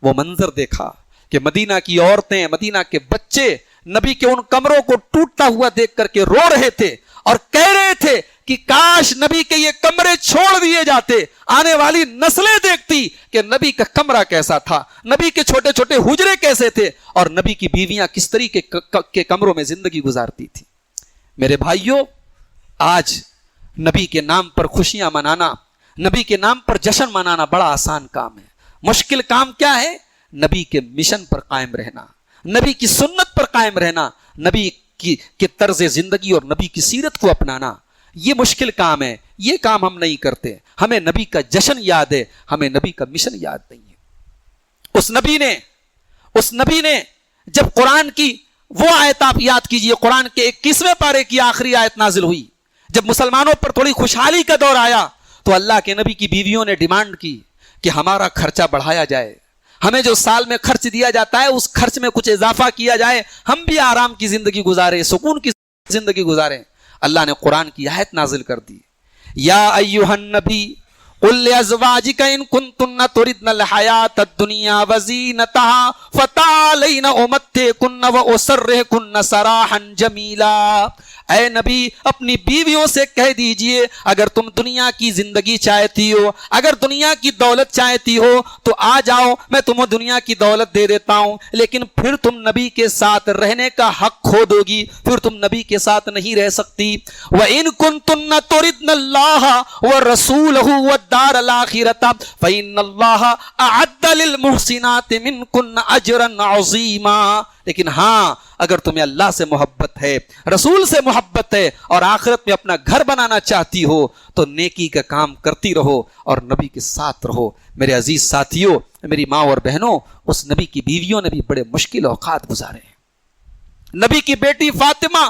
وہ منظر دیکھا کہ مدینہ کی عورتیں, مدینہ کے بچے نبی کے ان کمروں کو ٹوٹتا ہوا دیکھ کر کے رو رہے تھے اور کہہ رہے تھے کہ کاش نبی کے یہ کمرے چھوڑ دیے جاتے, آنے والی نسلیں دیکھتی کہ نبی کا کمرہ کیسا تھا, نبی کے چھوٹے چھوٹے حجرے کیسے تھے اور نبی کی بیویاں کس طریقے کے کمروں میں زندگی گزارتی تھی. میرے بھائیوں, آج نبی کے نام پر خوشیاں منانا, نبی کے نام پر جشن منانا بڑا آسان کام ہے. مشکل کام کیا ہے؟ نبی کے مشن پر قائم رہنا, نبی کی سنت پر قائم رہنا, نبی کی طرز زندگی اور نبی کی سیرت کو اپنانا. یہ مشکل کام ہے, یہ کام ہم نہیں کرتے. ہمیں نبی کا جشن یاد ہے, ہمیں نبی کا مشن یاد نہیں ہے. اس نبی نے جب قرآن کی وہ آیت آپ یاد کیجئے, قرآن کے 21ویں پارے کی آخری آیت نازل ہوئی, جب مسلمانوں پر تھوڑی خوشحالی کا دور آیا تو اللہ کے نبی کی بیویوں نے ڈیمانڈ کی کہ ہمارا خرچہ بڑھایا جائے, ہمیں جو سال میں خرچ دیا جاتا ہے اس خرچ میں کچھ اضافہ کیا جائے, ہم بھی آرام کی زندگی گزارے, سکون کی زندگی گزاریں. اللہ نے قرآن کی آیت نازل کر دی, یا ایھا النبی قل لازواجک ان کنتن تردن الحیاۃ الدنیا وزینتها فتعالین امتعکن واسرحکن سراحا جمیلا. اے نبی اپنی بیویوں سے کہہ دیجئے اگر تم دنیا کی زندگی چاہتی ہو، اگر دنیا کی دولت چاہتی ہو تو آ جاؤ، میں تمہیں دنیا کی دولت دے دیتا ہوں، لیکن پھر تم نبی کے ساتھ رہنے کا حق کھو دو گی، پھر تم نبی کے ساتھ نہیں رہ سکتی۔ وَإِن كُنتُنَّ تُرِدْنَ اللَّهَ وَرَسُولَهُ وَالدَّارَ الْآخِرَةَ فَإِنَّ اللَّهَ أَعَدَّ لِلْمُحْسِنَاتِ مِنكُنَّ أَجْرًا عَظِيمًا۔ لیکن ہاں اگر تمہیں اللہ سے محبت ہے، رسول سے محبت ہے اور آخرت میں اپنا گھر بنانا چاہتی ہو تو نیکی کا کام کرتی رہو اور نبی کے ساتھ رہو۔ میرے عزیز ساتھیوں، میری ماں اور بہنوں، اس نبی کی بیویوں نے بھی بڑے مشکل اوقات گزارے ہیں۔ نبی کی بیٹی فاطمہ،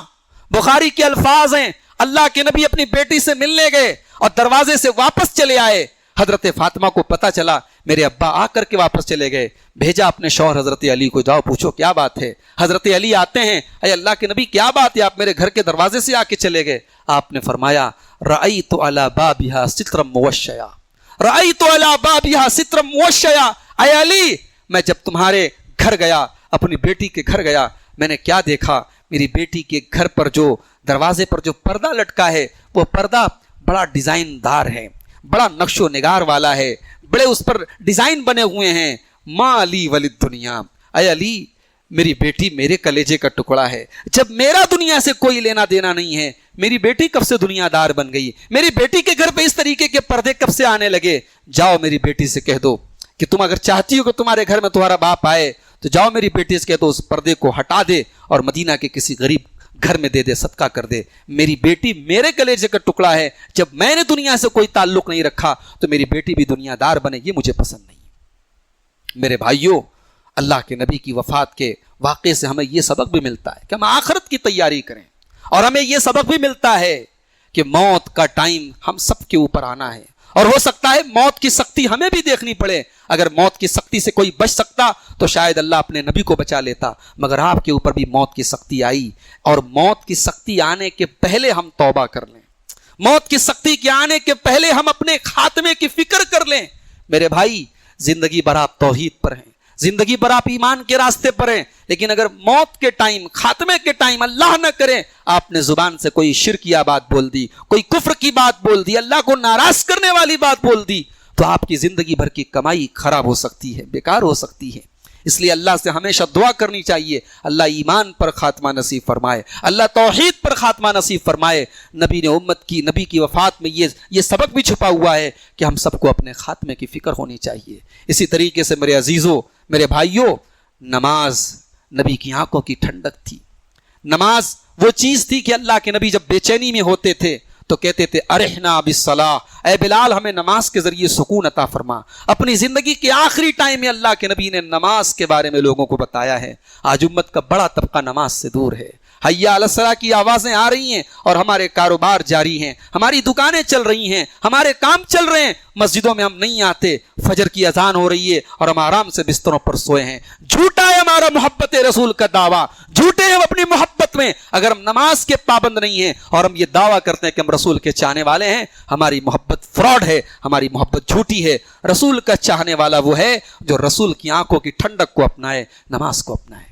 بخاری کے الفاظ ہیں، اللہ کے نبی اپنی بیٹی سے ملنے گئے اور دروازے سے واپس چلے آئے۔ حضرت فاطمہ کو پتا چلا میرے ابا آ کر کے واپس چلے گئے، بھیجا اپنے شوہر حضرت علی کو، جاؤ پوچھو کیا بات ہے۔ حضرت علی آتے ہیں، اے اللہ کے نبی کیا بات ہے، آپ میرے گھر کے دروازے سے آ کے چلے گئے۔ آپ نے فرمایا رأیت علی بابھا سترا موشیا، رأیت علی بابھا سترا موشیا، اے علی میں جب تمہارے گھر گیا، اپنی بیٹی کے گھر گیا، میں نے کیا دیکھا، میری بیٹی کے گھر پر جو دروازے پر جو پردہ لٹکا ہے وہ پردہ بڑا ڈیزائن دار ہے، بڑا نقش و نگار والا ہے، بڑے اس پر ڈیزائن بنے ہوئے ہیں۔ ما علی ولی دنیا، اے علی میری بیٹی میرے کلیجے کا ٹکڑا ہے، جب میرا دنیا سے کوئی لینا دینا نہیں ہے، میری بیٹی کب سے دنیا دار بن گئی، میری بیٹی کے گھر پہ اس طریقے کے پردے کب سے آنے لگے۔ جاؤ میری بیٹی سے کہہ دو کہ تم اگر چاہتی ہو کہ تمہارے گھر میں تمہارا باپ آئے تو جاؤ میری بیٹی سے کہہ دو اس پردے کو ہٹا دے اور مدینہ کے کسی غریب گھر میں دے دے، صدقہ کر دے۔ میری بیٹی میرے کلیجے کا ٹکڑا ہے، جب میں نے دنیا سے کوئی تعلق نہیں رکھا تو میری بیٹی بھی دنیا دار بنے، یہ مجھے پسند نہیں۔ میرے بھائیوں، اللہ کے نبی کی وفات کے واقعے سے ہمیں یہ سبق بھی ملتا ہے کہ ہم آخرت کی تیاری کریں، اور ہمیں یہ سبق بھی ملتا ہے کہ موت کا ٹائم ہم سب کے اوپر آنا ہے، اور ہو سکتا ہے موت کی سختی ہمیں بھی دیکھنی پڑے۔ اگر موت کی سختی سے کوئی بچ سکتا تو شاید اللہ اپنے نبی کو بچا لیتا، مگر آپ کے اوپر بھی موت کی سختی آئی، اور موت کی سختی آنے کے پہلے ہم توبہ کر لیں، موت کی سختی کے آنے کے پہلے ہم اپنے خاتمے کی فکر کر لیں۔ میرے بھائی، زندگی بھر آپ توحید پر ہیں، زندگی بھر آپ ایمان کے راستے پر ہیں، لیکن اگر موت کے ٹائم، خاتمے کے ٹائم اللہ نہ کرے آپ نے زبان سے کوئی شرکیہ بات بول دی، کوئی کفر کی بات بول دی، اللہ کو ناراض کرنے والی بات بول دی، تو آپ کی زندگی بھر کی کمائی خراب ہو سکتی ہے، بیکار ہو سکتی ہے۔ اس لیے اللہ سے ہمیشہ دعا کرنی چاہیے اللہ ایمان پر خاتمہ نصیب فرمائے، اللہ توحید پر خاتمہ نصیب فرمائے۔ نبی نے نبی کی وفات میں یہ سبق بھی چھپا ہوا ہے کہ ہم سب کو اپنے خاتمے کی فکر ہونی چاہیے۔ اسی طریقے سے میرے عزیزوں، میرے بھائیوں، نماز نبی کی آنکھوں کی ٹھنڈک تھی۔ نماز وہ چیز تھی کہ اللہ کے نبی جب بے چینی میں ہوتے تھے تو کہتے تھے ارحنا بالصلاۃ، اے بلال ہمیں نماز کے ذریعے سکون عطا فرما۔ اپنی زندگی کے آخری ٹائم میں اللہ کے نبی نے نماز کے بارے میں لوگوں کو بتایا ہے۔ آج امت کا بڑا طبقہ نماز سے دور ہے۔ حیا علی الصلاۃ کی آوازیں آ رہی ہیں اور ہمارے کاروبار جاری ہیں، ہماری دکانیں چل رہی ہیں، ہمارے کام چل رہے ہیں، مسجدوں میں ہم نہیں آتے، فجر کی اذان ہو رہی ہے اور ہم آرام سے بستروں پر سوئے ہیں۔ جھوٹا ہے ہمارا محبت رسول کا دعویٰ، جھوٹے ہیں ہم اپنی محبت میں اگر ہم نماز کے پابند نہیں ہیں اور ہم یہ دعویٰ کرتے ہیں کہ ہم رسول کے چاہنے والے ہیں۔ ہماری محبت فراڈ ہے، ہماری محبت جھوٹی ہے۔ رسول کا چاہنے والا وہ ہے جو رسول کی آنکھوں کی ٹھنڈک کو اپنائے، نماز کو اپنائے۔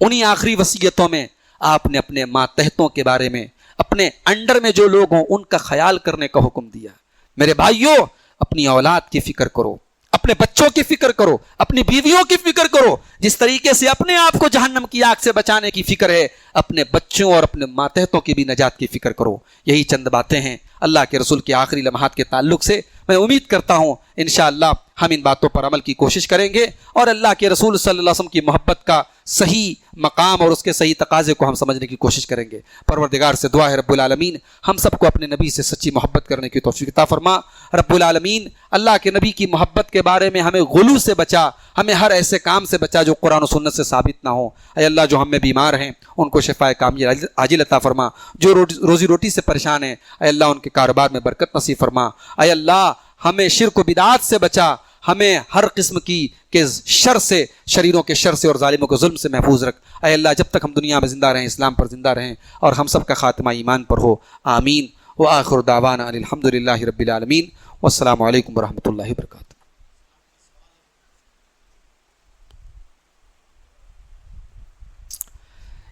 انہی آخری وصیتوں میں آپ نے اپنے ماتحتوں کے بارے میں، اپنے انڈر میں جو لوگ ہوں ان کا خیال کرنے کا حکم دیا۔ میرے بھائیوں، اپنی اولاد کی فکر کرو، اپنے بچوں کی فکر کرو، اپنی بیویوں کی فکر کرو۔ جس طریقے سے اپنے آپ کو جہنم کی آگ سے بچانے کی فکر ہے، اپنے بچوں اور اپنے ماتحتوں کی بھی نجات کی فکر کرو۔ یہی چند باتیں ہیں اللہ کے رسول کے آخری لمحات کے تعلق سے۔ میں امید کرتا ہوں انشاءاللہ ہم ان باتوں پر عمل کی کوشش کریں گے اور اللہ کے رسول صلی اللہ علیہ وسلم کی محبت کا صحیح مقام اور اس کے صحیح تقاضے کو ہم سمجھنے کی کوشش کریں گے۔ پروردگار سے دعا ہے رب العالمین ہم سب کو اپنے نبی سے سچی محبت کرنے کی توفیق عطا فرما۔ رب العالمین اللہ کے نبی کی محبت کے بارے میں ہمیں غلو سے بچا، ہمیں ہر ایسے کام سے بچا جو قرآن و سنت سے ثابت نہ ہو۔ اے اللہ، جو ہم میں بیمار ہیں ان کو شفائے کامل عاجل عطا فرما، جو روزی روٹی سے پریشان ہیں اے اللہ ان کے کاروبار میں برکت نصیب فرما۔ اے اللہ ہمیں شرک و بدعات سے بچا، ہمیں ہر قسم کی کے شر سے، شریروں کے شر سے اور ظالموں کے ظلم سے محفوظ رکھ۔ اے اللہ جب تک ہم دنیا میں زندہ رہیں اسلام پر زندہ رہیں اور ہم سب کا خاتمہ ایمان پر ہو، آمین۔ وآخر دعوانا ان الحمدللہ رب العالمین، والسلام علیکم ورحمۃ اللہ وبرکاتہ۔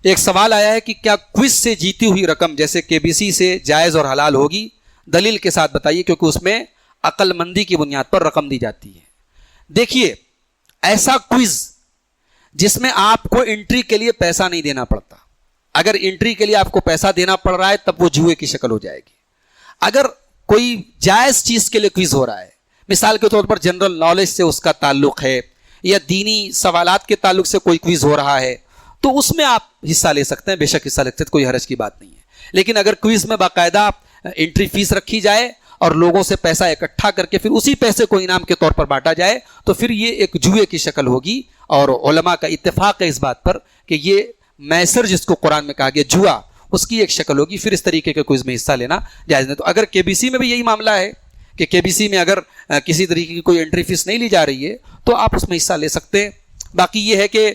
ایک سوال آیا ہے کہ کیا کوئز سے جیتی ہوئی رقم جیسے KBC سے جائز اور حلال ہوگی؟ دلیل کے ساتھ بتائیے، کیونکہ اس میں عقل مندی کی بنیاد پر رقم دی جاتی ہے۔ دیکھیے، ایسا کوئز جس میں آپ کو انٹری کے لیے پیسہ نہیں دینا پڑتا، اگر انٹری کے لیے آپ کو پیسہ دینا پڑ رہا ہے تب وہ جوئے کی شکل ہو جائے گی۔ اگر کوئی جائز چیز کے لیے کوئز ہو رہا ہے، مثال کے طور پر جنرل نالج سے اس کا تعلق ہے یا دینی سوالات کے تعلق سے کوئی کوئز ہو رہا ہے، تو اس میں آپ حصہ لے سکتے ہیں، بے شک حصہ لے سکتے ہیں، کوئی حرج کی بات نہیں ہے۔ لیکن اگر کوئز میں باقاعدہ انٹری فیس رکھی جائے اور لوگوں سے پیسہ اکٹھا کر کے پھر اسی پیسے کو انعام کے طور پر بانٹا جائے تو پھر یہ ایک جوئے کی شکل ہوگی، اور علماء کا اتفاق ہے اس بات پر کہ یہ میسر جس کو قرآن میں کہا گیا جوا، اس کی ایک شکل ہوگی، پھر اس طریقے کے کوئز میں حصہ لینا جائز نہیں۔ تو اگر KBC میں بھی یہی معاملہ ہے کہ KBC میں اگر کسی طریقے کی کوئی انٹری فیس نہیں لی جا رہی ہے تو آپ اس میں حصہ لے سکتے ہیں۔ باقی یہ ہے کہ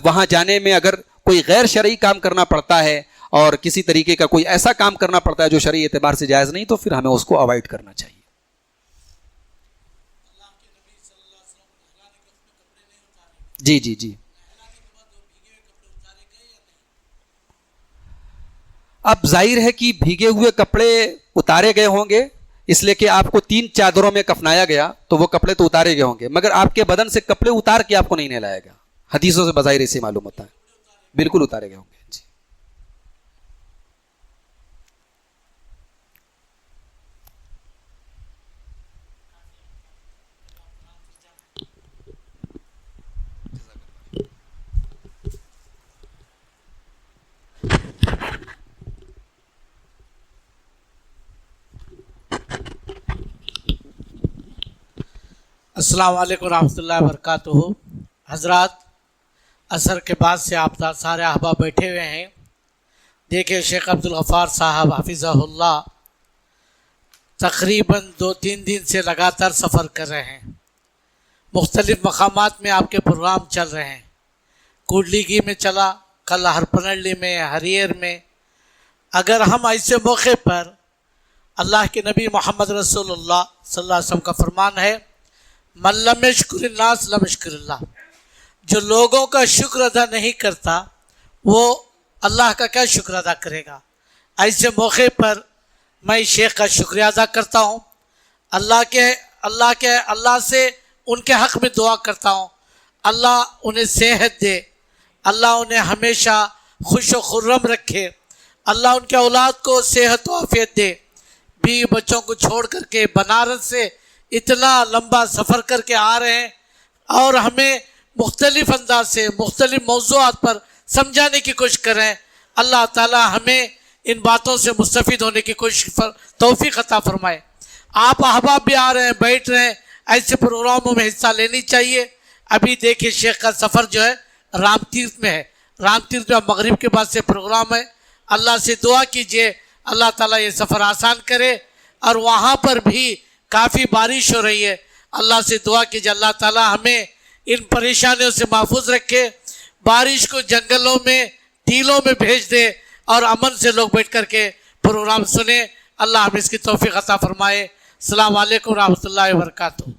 وہاں جانے میں اگر کوئی غیر شرعی کام کرنا پڑتا ہے اور کسی طریقے کا کوئی ایسا کام کرنا پڑتا ہے جو شرعی اعتبار سے جائز نہیں، تو پھر ہمیں اس کو اوائڈ کرنا چاہیے۔ جی جی جی، اب ظاہر ہے کہ بھیگے ہوئے کپڑے اتارے گئے ہوں گے، اس لیے کہ آپ کو 3 چادروں میں کفنایا گیا تو وہ کپڑے تو اتارے گئے ہوں گے، مگر آپ کے بدن سے کپڑے اتار کے آپ کو نہیں نہلایا گیا۔ حدیثوں سے بظاہر اسے معلوم ہوتا ہے، بالکل اتارے گئے ہوں گے۔ جی، السلام علیکم ورحمۃ اللہ وبرکاتہ۔ حضرات، عصر کے بعد سے آپ سارے احباب بیٹھے ہوئے ہیں۔ دیکھیں، شیخ عبدالغفار صاحب حفظہ اللہ تقریباً 2-3 دن سے لگاتار سفر کر رہے ہیں، مختلف مقامات میں آپ کے پروگرام چل رہے ہیں۔ کوڈلیگی میں چلا، کل ہرپنہلّی میں، ہریر میں۔ اگر ہم ایسے موقع پر، اللہ کے نبی محمد رسول اللہ صلی اللہ علیہ وسلم کا فرمان ہے، من لم یشکر الناس لم یشکر اللہ، جو لوگوں کا شکر ادا نہیں کرتا وہ اللہ کا کیا شکر ادا کرے گا۔ ایسے موقع پر میں شیخ کا شکریہ ادا کرتا ہوں، اللہ سے ان کے حق میں دعا کرتا ہوں، اللہ انہیں صحت دے، اللہ انہیں ہمیشہ خوش و خرم رکھے، اللہ ان کے اولاد کو صحت و عافیت دے۔ بیوی بچوں کو چھوڑ کر کے بنارس سے اتنا لمبا سفر کر کے آ رہے ہیں اور ہمیں مختلف انداز سے مختلف موضوعات پر سمجھانے کی کوشش کر رہے ہیں۔ اللہ تعالی ہمیں ان باتوں سے مستفید ہونے کی کوشش توفیق عطا فرمائے۔ آپ احباب بھی آ رہے ہیں، بیٹھ رہے ہیں، ایسے پروگراموں میں حصہ لینی چاہیے۔ ابھی دیکھیں، شیخ کا سفر جو ہے رام تیرتھ میں ہے، رام تیرتھ میں مغرب کے بعد سے پروگرام ہے۔ اللہ سے دعا کیجئے اللہ تعالیٰ یہ سفر آسان کرے، اور وہاں پر بھی کافی بارش ہو رہی ہے، اللہ سے دعا کیجئے اللہ تعالیٰ ہمیں ان پریشانیوں سے محفوظ رکھے، بارش کو جنگلوں میں ٹیلوں میں بھیج دے اور امن سے لوگ بیٹھ کر کے پروگرام سنیں۔ اللہ ہمیں اس کی توفیق عطا فرمائے۔ السلام علیکم ورحمۃ اللہ وبرکاتہ۔